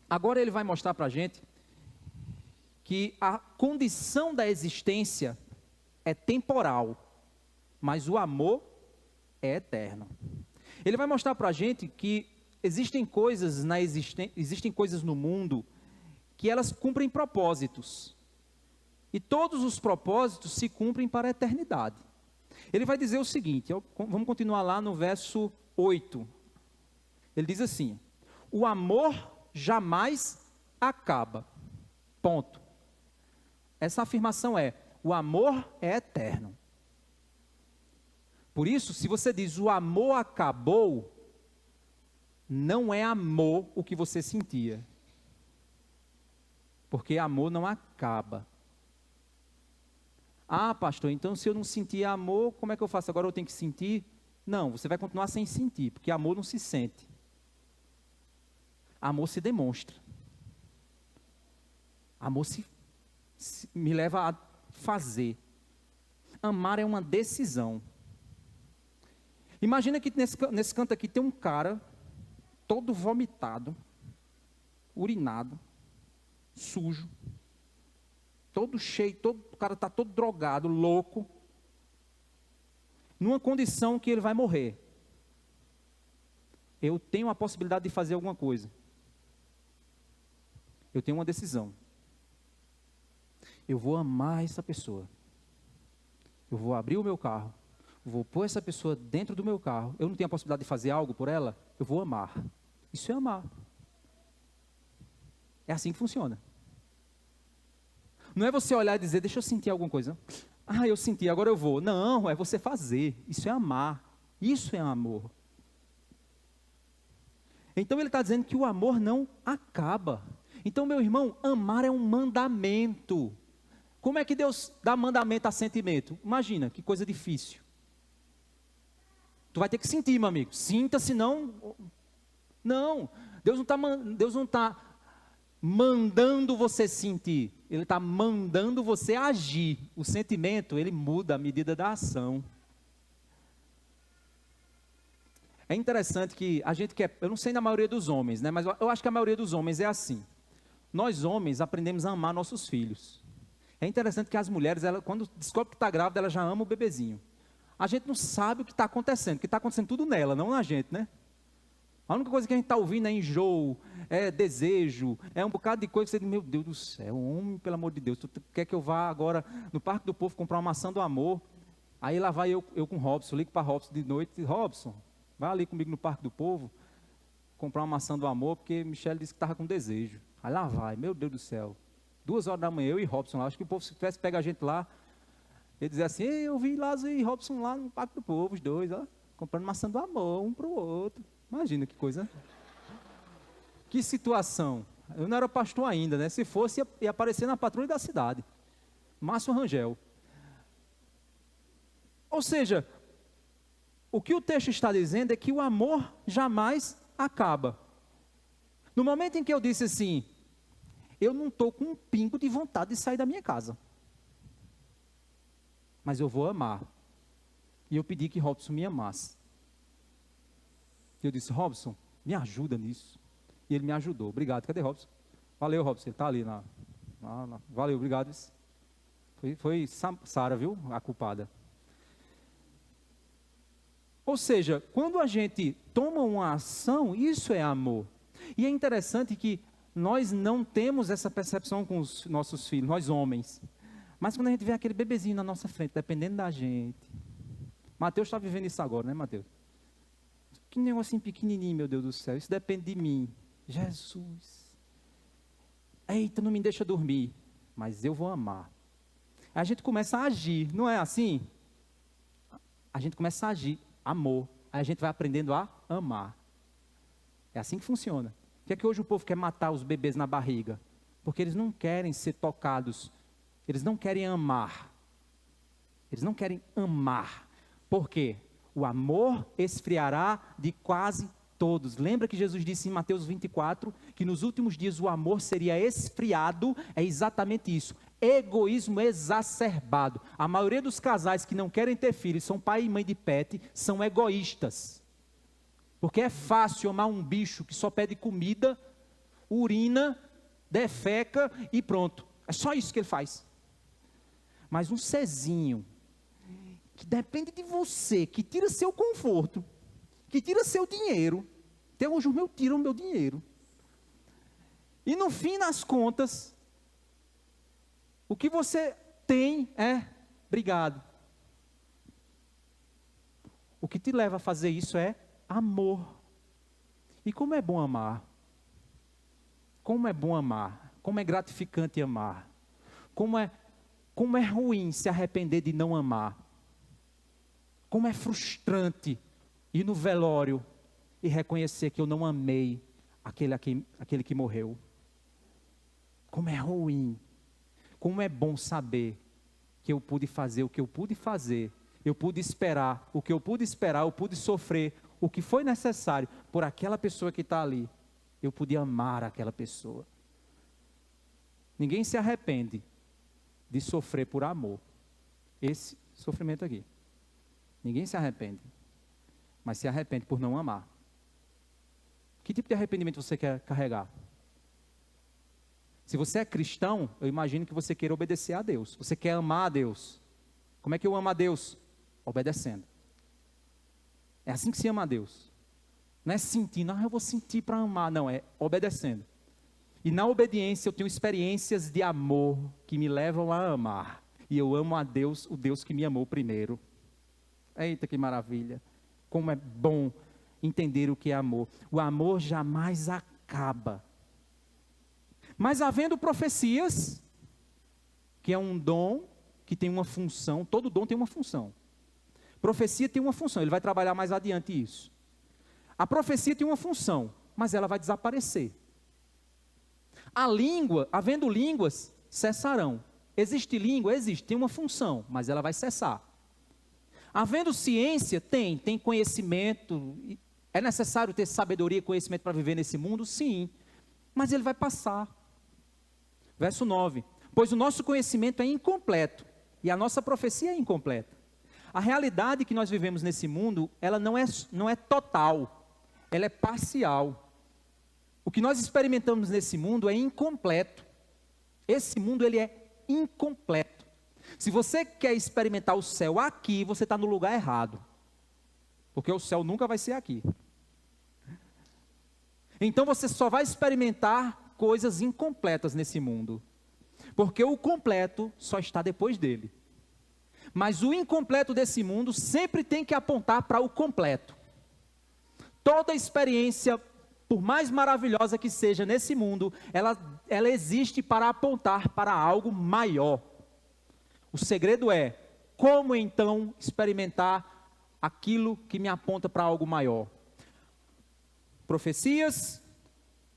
Speaker 1: Agora Ele vai mostrar para a gente que a condição da existência é temporal, mas o amor é eterno. Ele vai mostrar para a gente que existem coisas no mundo que elas cumprem propósitos. E todos os propósitos se cumprem para a eternidade. Ele vai dizer o seguinte, vamos continuar lá no verso 8. Ele diz assim: o amor jamais acaba. Ponto. Essa afirmação o amor é eterno. Por isso, se você diz o amor acabou, não é amor o que você sentia. Porque amor não acaba. Ah, pastor, então se eu não sentir amor, como é que eu faço? Agora eu tenho que sentir? Não, você vai continuar sem sentir, porque amor não se sente. Amor se demonstra. Amor me leva a fazer. Amar é uma decisão. Imagina que nesse canto aqui tem um cara todo vomitado, urinado, sujo, todo cheio, o cara está todo drogado, louco, numa condição que ele vai morrer. Eu tenho a possibilidade de fazer alguma coisa. Eu tenho uma decisão. Eu vou amar essa pessoa. Eu vou abrir o meu carro. Vou pôr essa pessoa dentro do meu carro. Eu não tenho a possibilidade de fazer algo por ela. Eu vou amar. Isso é amar. É assim que funciona. Não é você olhar e dizer, deixa eu sentir alguma coisa. Ah, eu senti, agora eu vou. Não, é você fazer. Isso é amar. Isso é amor. Então ele está dizendo que o amor não acaba. Então, meu irmão, amar é um mandamento. Como é que Deus dá mandamento a sentimento? Imagina, que coisa difícil. Tu vai ter que sentir, meu amigo. Sinta, senão... Não, Deus não está mandando você sentir. Ele está mandando você agir. O sentimento, ele muda à medida da ação. É interessante que a gente quer... Eu não sei na maioria dos homens, né? Mas eu acho que a maioria dos homens é assim. Nós homens aprendemos a amar nossos filhos. É interessante que as mulheres, quando descobre que está grávida, ela já ama o bebezinho. A gente não sabe o que está acontecendo, porque está acontecendo tudo nela, não na gente, né? A única coisa que a gente está ouvindo é enjoo, é desejo, é um bocado de coisa que você diz, meu Deus do céu, homem, pelo amor de Deus, tu quer que eu vá agora no Parque do Povo comprar uma maçã do amor? Aí lá vai eu com o Robson, ligo para Robson de noite, Robson, vai ali comigo no Parque do Povo, comprar uma maçã do amor, porque Michele disse que estava com desejo. Aí lá vai, meu Deus do céu, 2 horas da manhã, eu e Robson lá, acho que o povo se tivesse pego a gente lá, ele dizia assim, eu vi Lázaro e Robson lá no Parque do Povo, os dois, ó, comprando maçã do amor, um para o outro. Imagina que coisa. Que situação. Eu não era pastor ainda, né? Se fosse, ia aparecer na patrulha da cidade. Márcio Rangel. Ou seja, o que o texto está dizendo é que o amor jamais acaba. No momento em que eu disse assim, eu não estou com um pingo de vontade de sair da minha casa. Mas eu vou amar. E eu pedi que Robson me amasse. Eu disse, Robson, me ajuda nisso. E ele me ajudou. Obrigado. Cadê Robson? Valeu, Robson. Ele está ali. Valeu, obrigado. Foi Sara, viu? A culpada. Ou seja, quando a gente toma uma ação, isso é amor. E é interessante que nós não temos essa percepção com os nossos filhos, nós homens. Mas quando a gente vê aquele bebezinho na nossa frente, dependendo da gente, Mateus está vivendo isso agora, né, Mateus? Que negocinho pequenininho, meu Deus do céu. Isso depende de mim. Jesus. Eita, não me deixa dormir. Mas eu vou amar. Aí a gente começa a agir, não é assim? A gente começa a agir, amor. Aí a gente vai aprendendo a amar. É assim que funciona. Por que é que hoje o povo quer matar os bebês na barriga? Porque eles não querem ser tocados. Eles não querem amar. Eles não querem amar. Por quê? O amor esfriará de quase todos. Lembra que Jesus disse em Mateus 24, que nos últimos dias o amor seria esfriado? É exatamente isso. Egoísmo exacerbado. A maioria dos casais que não querem ter filhos, são pai e mãe de pet, são egoístas. Porque é fácil amar um bicho que só pede comida, urina, defeca e pronto. É só isso que ele faz. Mas um serzinho que depende de você, que tira seu conforto, que tira seu dinheiro. Até hoje o meu tira o meu dinheiro. E no fim das contas, o que você tem é obrigado. O que te leva a fazer isso é amor. E como é bom amar? Como é bom amar? Como é gratificante amar? Como é ruim se arrepender de não amar? Como é frustrante ir no velório e reconhecer que eu não amei aquele que morreu. Como é ruim. Como é bom saber que eu pude fazer o que eu pude fazer. Eu pude esperar o que eu pude esperar, eu pude sofrer o que foi necessário por aquela pessoa que está ali. Eu pude amar aquela pessoa. Ninguém se arrepende de sofrer por amor. Esse sofrimento aqui. Ninguém se arrepende. Mas se arrepende por não amar. Que tipo de arrependimento você quer carregar? Se você é cristão, eu imagino que você queira obedecer a Deus. Você quer amar a Deus. Como é que eu amo a Deus? Obedecendo. É assim que se ama a Deus. Não é sentindo, eu vou sentir para amar. Não, é obedecendo. E na obediência eu tenho experiências de amor que me levam a amar. E eu amo a Deus, o Deus que me amou primeiro. Eita, que maravilha. Como é bom entender o que é amor. O amor jamais acaba. Mas havendo profecias, que é um dom, que tem uma função, todo dom tem uma função. Profecia tem uma função, ele vai trabalhar mais adiante isso. A profecia tem uma função, mas ela vai desaparecer. A língua, havendo línguas, cessarão. Existe língua? Existe, tem uma função, mas ela vai cessar. Havendo ciência, tem conhecimento. É necessário ter sabedoria e conhecimento para viver nesse mundo? Sim, mas ele vai passar. Verso 9. Pois o nosso conhecimento é incompleto, e a nossa profecia é incompleta. A realidade que nós vivemos nesse mundo, ela não é total, ela é parcial. O que nós experimentamos nesse mundo é incompleto. Esse mundo, ele é incompleto. Se você quer experimentar o céu aqui, você está no lugar errado. Porque o céu nunca vai ser aqui. Então você só vai experimentar coisas incompletas nesse mundo. Porque o completo só está depois dele. Mas o incompleto desse mundo sempre tem que apontar para o completo. Toda experiência, por mais maravilhosa que seja nesse mundo, ela existe para apontar para algo maior. O segredo é, como então experimentar aquilo que me aponta para algo maior? Profecias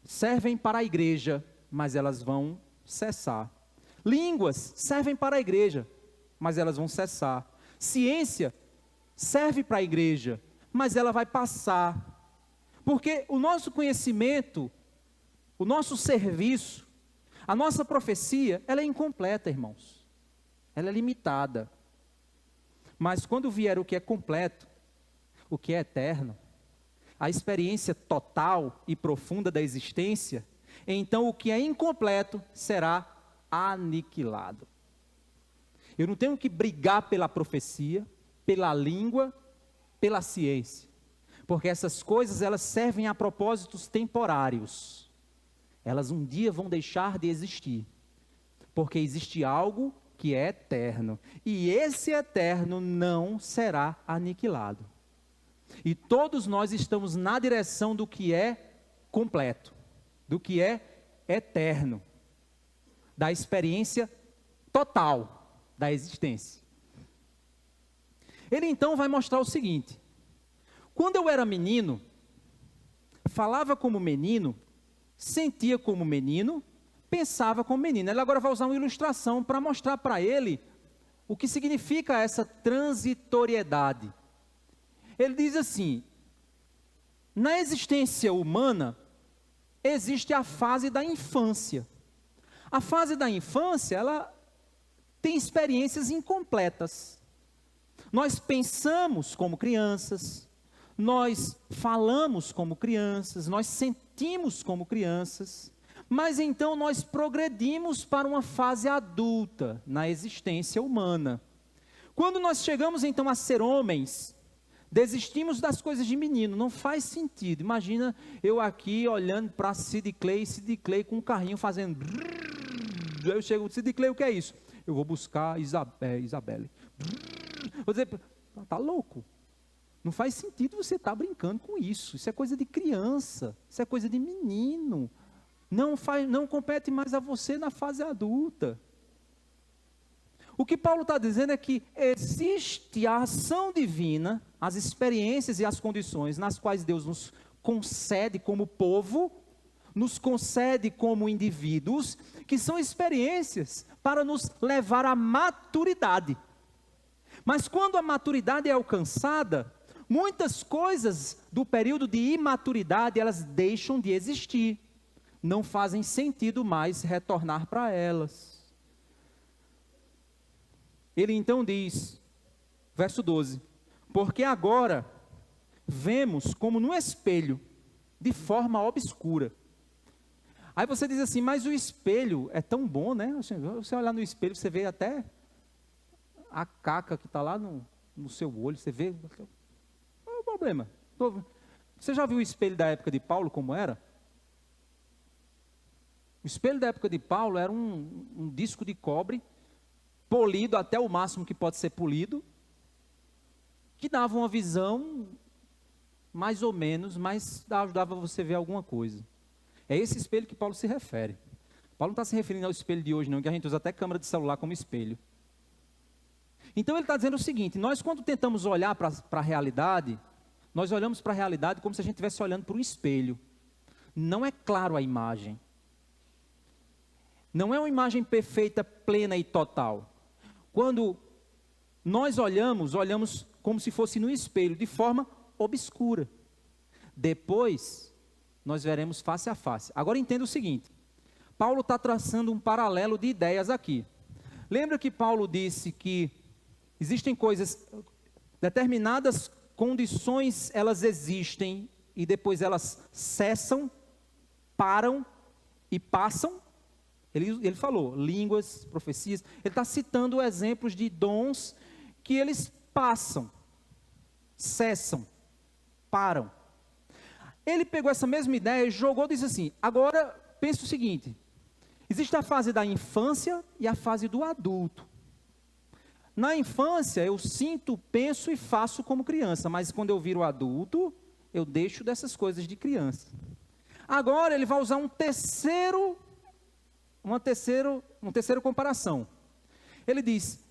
Speaker 1: servem para a igreja, mas elas vão cessar. Línguas servem para a igreja, mas elas vão cessar. Ciência serve para a igreja, mas ela vai passar. Porque o nosso conhecimento, o nosso serviço, a nossa profecia, ela é incompleta, irmãos. Ela é limitada. Mas quando vier o que é completo, o que é eterno, a experiência total e profunda da existência, então o que é incompleto será aniquilado. Eu não tenho que brigar pela profecia, pela língua, pela ciência. Porque essas coisas, elas servem a propósitos temporários. Elas um dia vão deixar de existir. Porque existe algo que é eterno. E esse eterno não será aniquilado. E todos nós estamos na direção do que é completo, do que é eterno, da experiência total da existência. Ele então vai mostrar o seguinte: quando eu era menino, falava como menino, sentia como menino, pensava como menino. Ele agora vai usar uma ilustração para mostrar para ele o que significa essa transitoriedade. Ele diz assim: na existência humana, existe a fase da infância. A fase da infância, ela tem experiências incompletas. Nós pensamos como crianças, nós falamos como crianças, nós sentimos como crianças, mas então nós progredimos para uma fase adulta na existência humana. Quando nós chegamos então a ser homens, desistimos das coisas de menino, não faz sentido. Imagina eu aqui olhando para Sid Clay com um carrinho fazendo... Eu chego, Sid Clay, o que é isso? Eu vou buscar Isabelle. Vou dizer, tá louco? Não faz sentido você estar brincando com isso. Isso é coisa de criança, isso é coisa de menino. Não compete mais a você na fase adulta. O que Paulo está dizendo é que existe a ação divina, as experiências e as condições nas quais Deus nos concede como povo, nos concede como indivíduos, que são experiências para nos levar à maturidade. Mas quando a maturidade é alcançada, muitas coisas do período de imaturidade, elas deixam de existir. Não fazem sentido mais retornar para elas. Ele então diz, verso 12, porque agora vemos como no espelho, de forma obscura. Aí você diz assim, mas o espelho é tão bom, né? Você olhar no espelho, você vê até a caca que está lá no seu olho, você vê, qual é o problema? Você já viu o espelho da época de Paulo, como era? O espelho da época de Paulo era um disco de cobre, polido até o máximo que pode ser polido, que dava uma visão mais ou menos, mas ajudava você a ver alguma coisa. É esse espelho que Paulo se refere. Paulo não está se referindo ao espelho de hoje não, que a gente usa até câmera de celular como espelho. Então ele está dizendo o seguinte, nós quando tentamos olhar para a realidade, nós olhamos para a realidade como se a gente estivesse olhando para um espelho. Não é claro a imagem. Não é uma imagem perfeita, plena e total. Quando nós olhamos como se fosse no espelho, de forma obscura. Depois, nós veremos face a face. Agora entenda o seguinte, Paulo está traçando um paralelo de ideias aqui. Lembra que Paulo disse que existem coisas, determinadas condições, elas existem e depois elas cessam, param e passam? Ele falou, línguas, profecias, ele está citando exemplos de dons que eles passam, cessam, param. Ele pegou essa mesma ideia e jogou e disse assim, agora pense o seguinte, existe a fase da infância e a fase do adulto. Na infância eu sinto, penso e faço como criança, mas quando eu viro adulto, eu deixo dessas coisas de criança. Agora ele vai usar uma terceira comparação. Ele diz,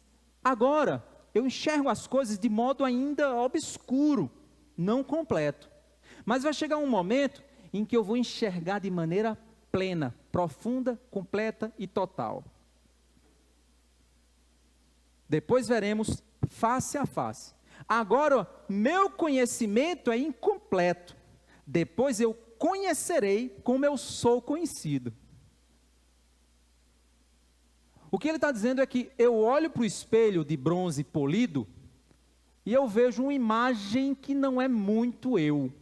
Speaker 1: agora eu enxergo as coisas de modo ainda obscuro, não completo. Mas vai chegar um momento em que eu vou enxergar de maneira plena, profunda, completa e total. Depois veremos face a face. Agora, meu conhecimento é incompleto. Depois eu conhecerei como eu sou conhecido. O que ele está dizendo é que eu olho para o espelho de bronze polido e eu vejo uma imagem que não é muito eu.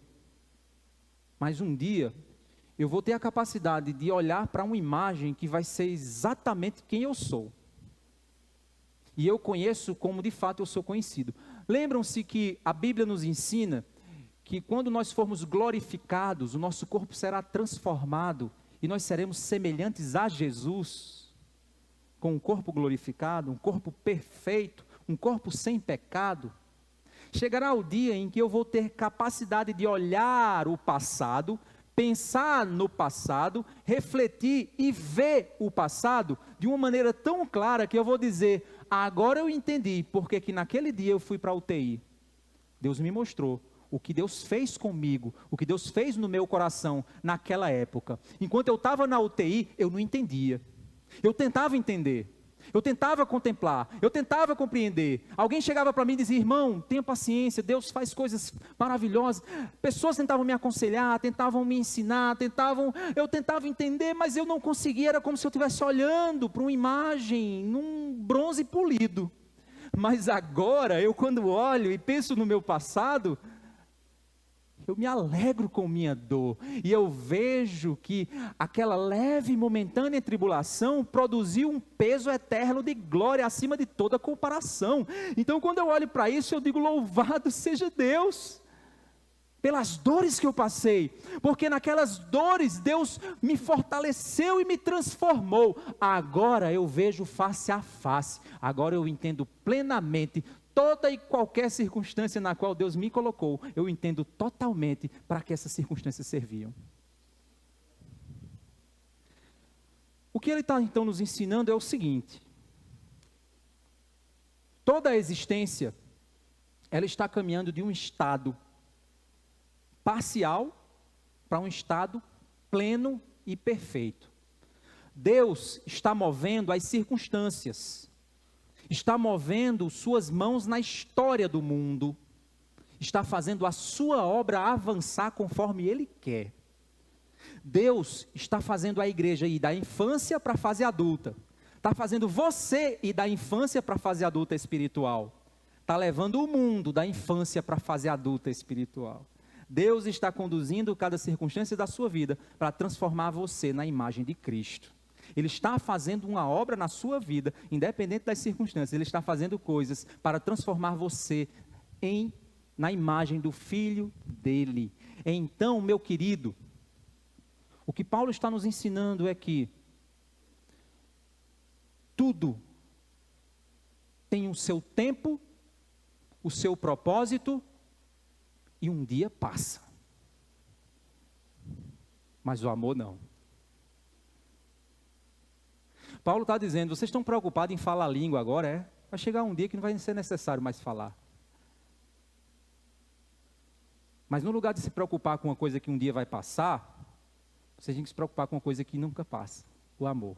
Speaker 1: Mas um dia eu vou ter a capacidade de olhar para uma imagem que vai ser exatamente quem eu sou. E eu conheço como de fato eu sou conhecido. Lembram-se que a Bíblia nos ensina que quando nós formos glorificados, o nosso corpo será transformado e nós seremos semelhantes a Jesus. com um corpo glorificado, um corpo perfeito, um corpo sem pecado, chegará o dia em que eu vou ter capacidade de olhar o passado, pensar no passado, refletir e ver o passado de uma maneira tão clara que eu vou dizer: agora eu entendi porque que naquele dia eu fui para a UTI. Deus me mostrou o que Deus fez comigo, o que Deus fez no meu coração naquela época. Enquanto eu estava na UTI, eu não entendia. Eu tentava entender. Eu tentava contemplar, eu tentava compreender. Alguém chegava para mim e dizia: irmão, tenha paciência, Deus faz coisas maravilhosas. Pessoas tentavam me aconselhar, tentavam me ensinar, eu tentava entender, mas eu não conseguia. Era como se eu estivesse olhando para uma imagem, num bronze polido. Mas agora, eu quando olho e penso no meu passado, eu me alegro com minha dor, e eu vejo que aquela leve e momentânea tribulação produziu um peso eterno de glória acima de toda comparação. Então quando eu olho para isso, eu digo: louvado seja Deus, pelas dores que eu passei, porque naquelas dores Deus me fortaleceu e me transformou. Agora eu vejo face a face, agora eu entendo plenamente toda e qualquer circunstância na qual Deus me colocou, eu entendo totalmente para que essas circunstâncias serviam. O que ele está então nos ensinando é o seguinte: toda a existência, ela está caminhando de um estado parcial para um estado pleno e perfeito. Deus está movendo as circunstâncias, está movendo suas mãos na história do mundo, está fazendo a sua obra avançar conforme Ele quer. Deus está fazendo a igreja ir da infância para a fase adulta, está fazendo você ir da infância para a fase adulta espiritual, está levando o mundo da infância para a fase adulta espiritual. Deus está conduzindo cada circunstância da sua vida para transformar você na imagem de Cristo. Ele está fazendo uma obra na sua vida, independente das circunstâncias. Ele está fazendo coisas para transformar você na imagem do Filho dele. Então, meu querido, o que Paulo está nos ensinando é que tudo tem o seu tempo, o seu propósito, e um dia passa. Mas o amor não. Paulo está dizendo: vocês estão preocupados em falar a língua agora, vai chegar um dia que não vai ser necessário mais falar. Mas no lugar de se preocupar com uma coisa que um dia vai passar, vocês têm que se preocupar com uma coisa que nunca passa: o amor.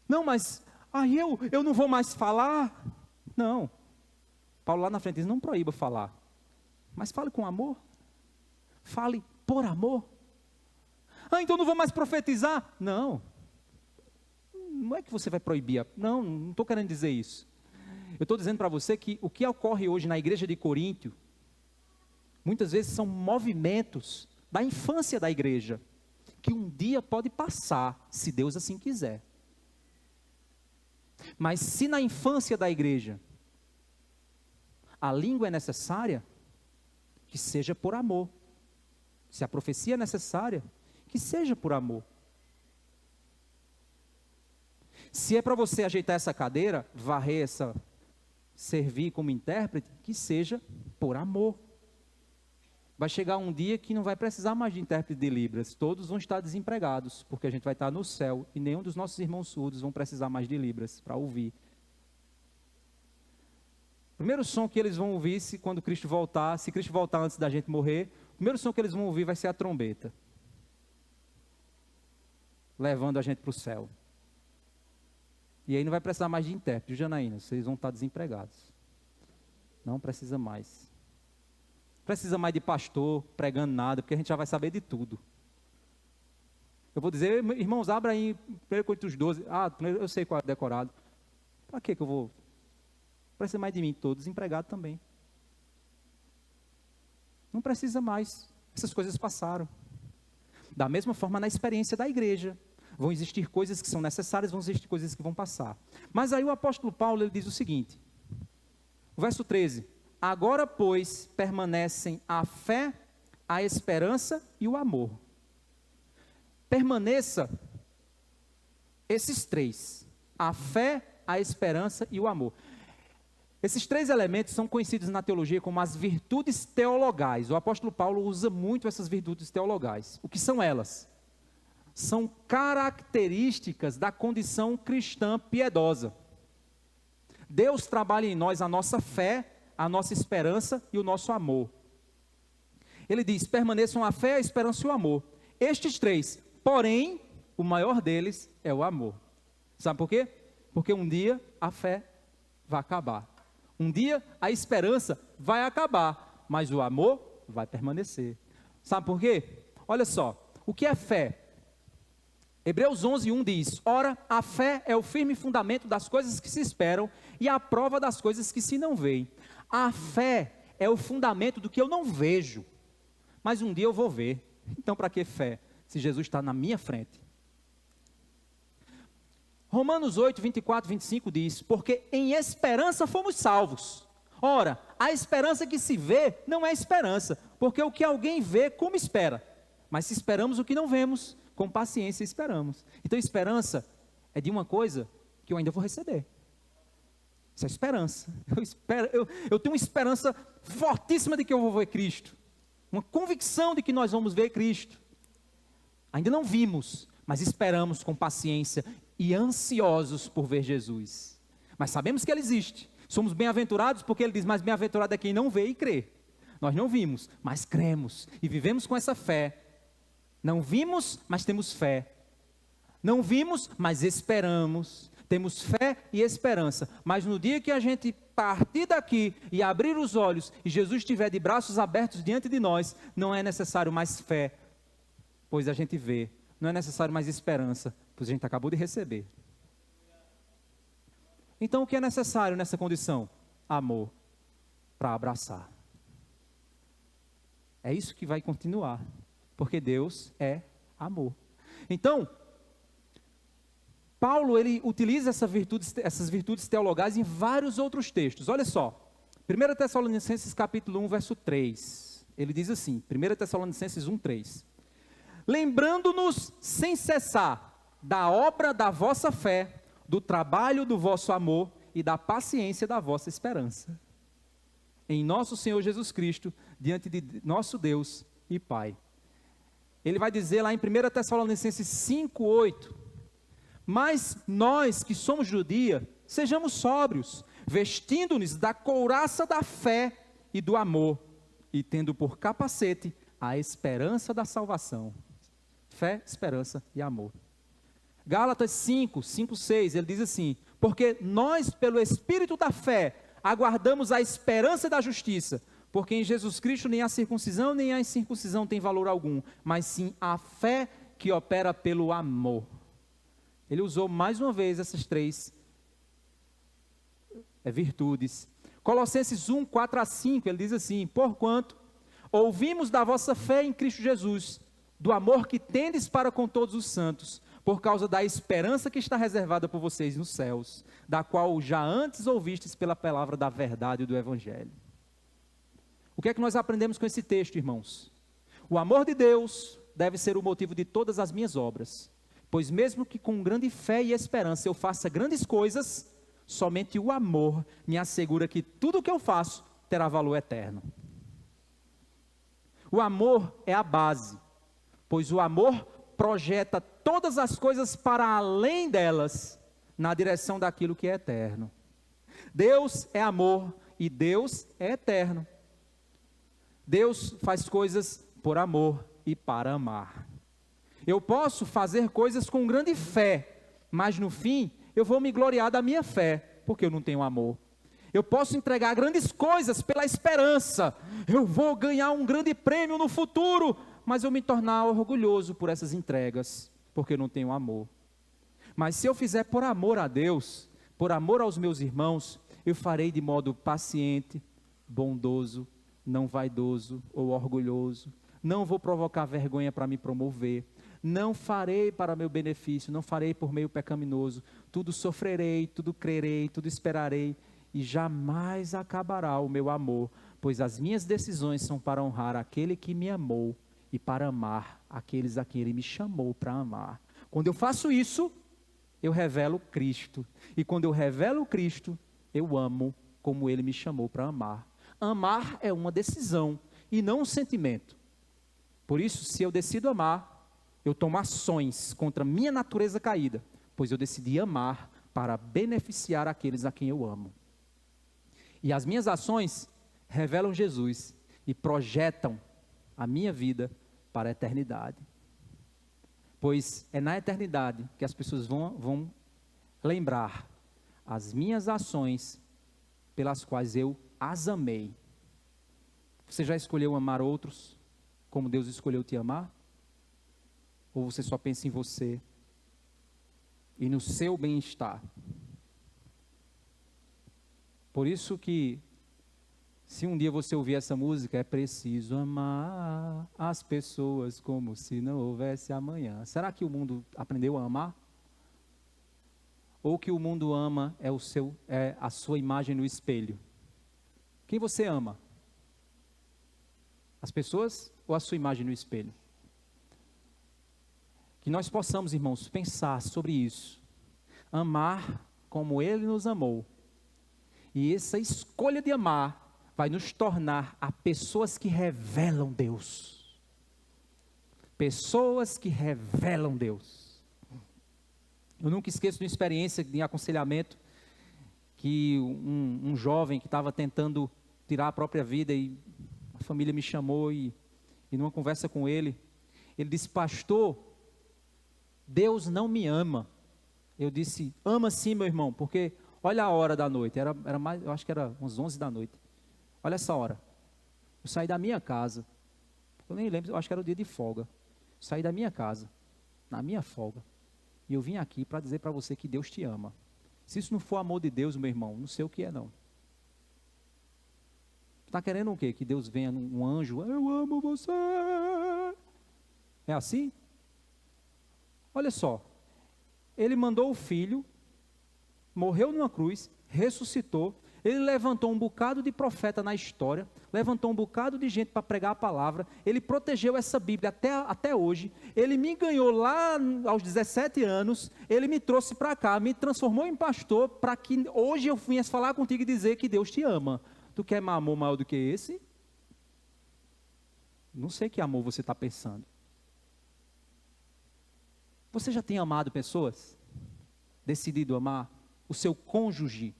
Speaker 1: Não, mas aí eu não vou mais falar. Não. Paulo lá na frente diz: não proíba falar, mas fale com amor. Fale por amor. Ah, então não vou mais profetizar. Não é que você vai proibir. Não estou querendo dizer isso. Eu estou dizendo para você que o que ocorre hoje na igreja de Coríntio, muitas vezes são movimentos da infância da igreja, que um dia pode passar, se Deus assim quiser. Mas se na infância da igreja a língua é necessária, que seja por amor. Se a profecia é necessária, que seja por amor. Se é para você ajeitar essa cadeira, varrer servir como intérprete, que seja por amor. Vai chegar um dia que não vai precisar mais de intérprete de Libras, todos vão estar desempregados, porque a gente vai estar no céu, e nenhum dos nossos irmãos surdos vão precisar mais de Libras para ouvir. O primeiro som que eles vão ouvir quando Cristo voltar, se Cristo voltar antes da gente morrer, o primeiro som que eles vão ouvir vai ser a trombeta, levando a gente para o céu. E aí não vai precisar mais de intérprete. Janaína, vocês vão estar desempregados. Não precisa mais. Precisa mais de pastor pregando nada, porque a gente já vai saber de tudo. Eu vou dizer: irmãos, abra aí 1 Coríntios 12. Eu sei qual é decorado. Para que eu vou? Precisa mais de mim, estou desempregado também. Não precisa mais. Essas coisas passaram. Da mesma forma, na experiência da igreja, vão existir coisas que são necessárias, vão existir coisas que vão passar. Mas aí o apóstolo Paulo, ele diz o seguinte, o verso 13: agora, pois, permanecem a fé, a esperança e o amor. Permaneça Esses três, a fé, a esperança e o amor. Esses três elementos são conhecidos na teologia como as virtudes teologais. O apóstolo Paulo usa muito essas virtudes teologais. O que são elas? São características da condição cristã piedosa. Deus trabalha em nós a nossa fé, a nossa esperança e o nosso amor. Ele diz: permaneçam a fé, a esperança e o amor. Estes três, porém, o maior deles é o amor. Sabe por quê? Porque um dia a fé vai acabar. Um dia a esperança vai acabar, mas o amor vai permanecer. Sabe por quê? Olha só, o que é fé? Hebreus 11:1 diz: ora, a fé é o firme fundamento das coisas que se esperam e a prova das coisas que se não veem. A fé é o fundamento do que eu não vejo, mas um dia eu vou ver. Então para que fé, se Jesus está na minha frente? Romanos 8, 24, 25 diz: porque em esperança fomos salvos. Ora, a esperança que se vê não é esperança, porque o que alguém vê, como espera? Mas se esperamos o que não vemos, com paciência esperamos. Então esperança é de uma coisa que eu ainda vou receber. Isso é esperança. Eu tenho uma esperança fortíssima de que eu vou ver Cristo. Uma convicção de que nós vamos ver Cristo. Ainda não vimos, mas esperamos com paciência e ansiosos por ver Jesus. Mas sabemos que Ele existe. Somos bem-aventurados porque Ele diz: mas bem-aventurado é quem não vê e crê. Nós não vimos, mas cremos e vivemos com essa fé. Não vimos, mas temos fé. Não vimos, mas esperamos. Temos fé e esperança. Mas no dia que a gente partir daqui e abrir os olhos e Jesus estiver de braços abertos diante de nós, não é necessário mais fé, pois a gente vê. Não é necessário mais esperança, pois a gente acabou de receber. Então o que é necessário nessa condição? Amor para abraçar. É isso que vai continuar, porque Deus é amor. Então, Paulo, ele utiliza essas virtudes teologais em vários outros textos. Olha só, 1 Tessalonicenses capítulo 1, verso 3. Ele diz assim, 1 Tessalonicenses 1, 3. Lembrando-nos sem cessar da obra da vossa fé, do trabalho do vosso amor e da paciência da vossa esperança. Em nosso Senhor Jesus Cristo, diante de nosso Deus e Pai. Ele vai dizer lá em 1 Tessalonicenses 5, 8. Mas nós que somos judia, sejamos sóbrios, vestindo-nos da couraça da fé e do amor, e tendo por capacete a esperança da salvação. Fé, esperança e amor. Gálatas 5, 6, ele diz assim: porque nós, pelo Espírito da fé, aguardamos a esperança da justiça, porque em Jesus Cristo nem a circuncisão nem a incircuncisão tem valor algum, mas sim a fé que opera pelo amor. Ele usou mais uma vez essas três virtudes. Colossenses 1, 4 a 5, ele diz assim: porquanto ouvimos da vossa fé em Cristo Jesus, do amor que tendes para com todos os santos, por causa da esperança que está reservada por vocês nos céus, da qual já antes ouvistes pela palavra da verdade do Evangelho. O que é que nós aprendemos com esse texto, irmãos? O amor de Deus deve ser o motivo de todas as minhas obras, pois mesmo que com grande fé e esperança eu faça grandes coisas, somente o amor me assegura que tudo o que eu faço terá valor eterno. O amor é a base, pois o amor projeta todas as coisas para além delas, na direção daquilo que é eterno. Deus é amor e Deus é eterno. Deus faz coisas por amor e para amar. Eu posso fazer coisas com grande fé, mas no fim eu vou me gloriar da minha fé, porque eu não tenho amor. Eu posso entregar grandes coisas pela esperança, eu vou ganhar um grande prêmio no futuro, mas eu me tornar orgulhoso por essas entregas, porque eu não tenho amor. Mas se eu fizer por amor a Deus, por amor aos meus irmãos, eu farei de modo paciente, bondoso, não vaidoso ou orgulhoso. Não vou provocar vergonha para me promover. Não farei para meu benefício, não farei por meio pecaminoso. Tudo sofrerei, tudo crerei, tudo esperarei, e jamais acabará o meu amor, pois as minhas decisões são para honrar aquele que me amou e para amar aqueles a quem ele me chamou para amar. Quando eu faço isso, eu revelo Cristo. E quando eu revelo Cristo, eu amo como Ele me chamou para amar. Amar é uma decisão e não um sentimento. Por isso, se eu decido amar, eu tomo ações contra a minha natureza caída, pois eu decidi amar para beneficiar aqueles a quem eu amo. E as minhas ações revelam Jesus e projetam a minha vida para a eternidade. Pois é na eternidade que as pessoas vão lembrar as minhas ações pelas quais eu as amei. Você já escolheu amar outros como Deus escolheu te amar? Ou você só pensa em você e no seu bem-estar? Por isso que, se um dia você ouvir essa música, é preciso amar as pessoas como se não houvesse amanhã. Será que o mundo aprendeu a amar? Ou que o mundo ama é a sua imagem no espelho? Quem você ama? As pessoas ou a sua imagem no espelho? Que nós possamos, irmãos, pensar sobre isso. Amar como Ele nos amou. E essa escolha de amar vai nos tornar a pessoas que revelam Deus. Pessoas que revelam Deus. Eu nunca esqueço de uma experiência de aconselhamento que um jovem que estava tentando tirar a própria vida e a família me chamou e numa conversa com ele disse: pastor, Deus não me ama. Eu disse: ama sim, meu irmão, porque olha a hora da noite, era mais, eu acho que era uns 11 da noite. Olha essa hora. Eu saí da minha casa, eu nem lembro, eu acho que era o dia de folga. Saí da minha casa, na minha folga, e eu vim aqui para dizer para você que Deus te ama. Se isso não for amor de Deus, meu irmão, não sei o que é não. Está querendo o quê? Que Deus venha um anjo, eu amo você. É assim? Olha só, Ele mandou o Filho, morreu numa cruz, ressuscitou, Ele levantou um bocado de profeta na história, levantou um bocado de gente para pregar a palavra, Ele protegeu essa Bíblia até hoje, Ele me ganhou lá aos 17 anos, Ele me trouxe para cá, me transformou em pastor, para que hoje eu viesse falar contigo e dizer que Deus te ama. Tu quer amor maior do que esse? Não sei que amor você está pensando. Você já tem amado pessoas? Decidido amar? O seu cônjuge?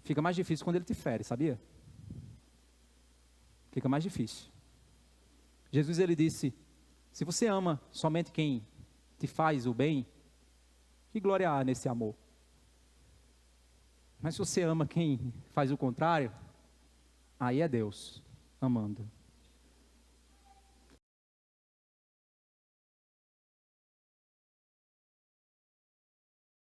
Speaker 1: Fica mais difícil quando ele te fere, sabia? Fica mais difícil. Jesus, ele disse: se você ama somente quem te faz o bem, que glória há nesse amor? Mas se você ama quem faz o contrário, aí é Deus amando.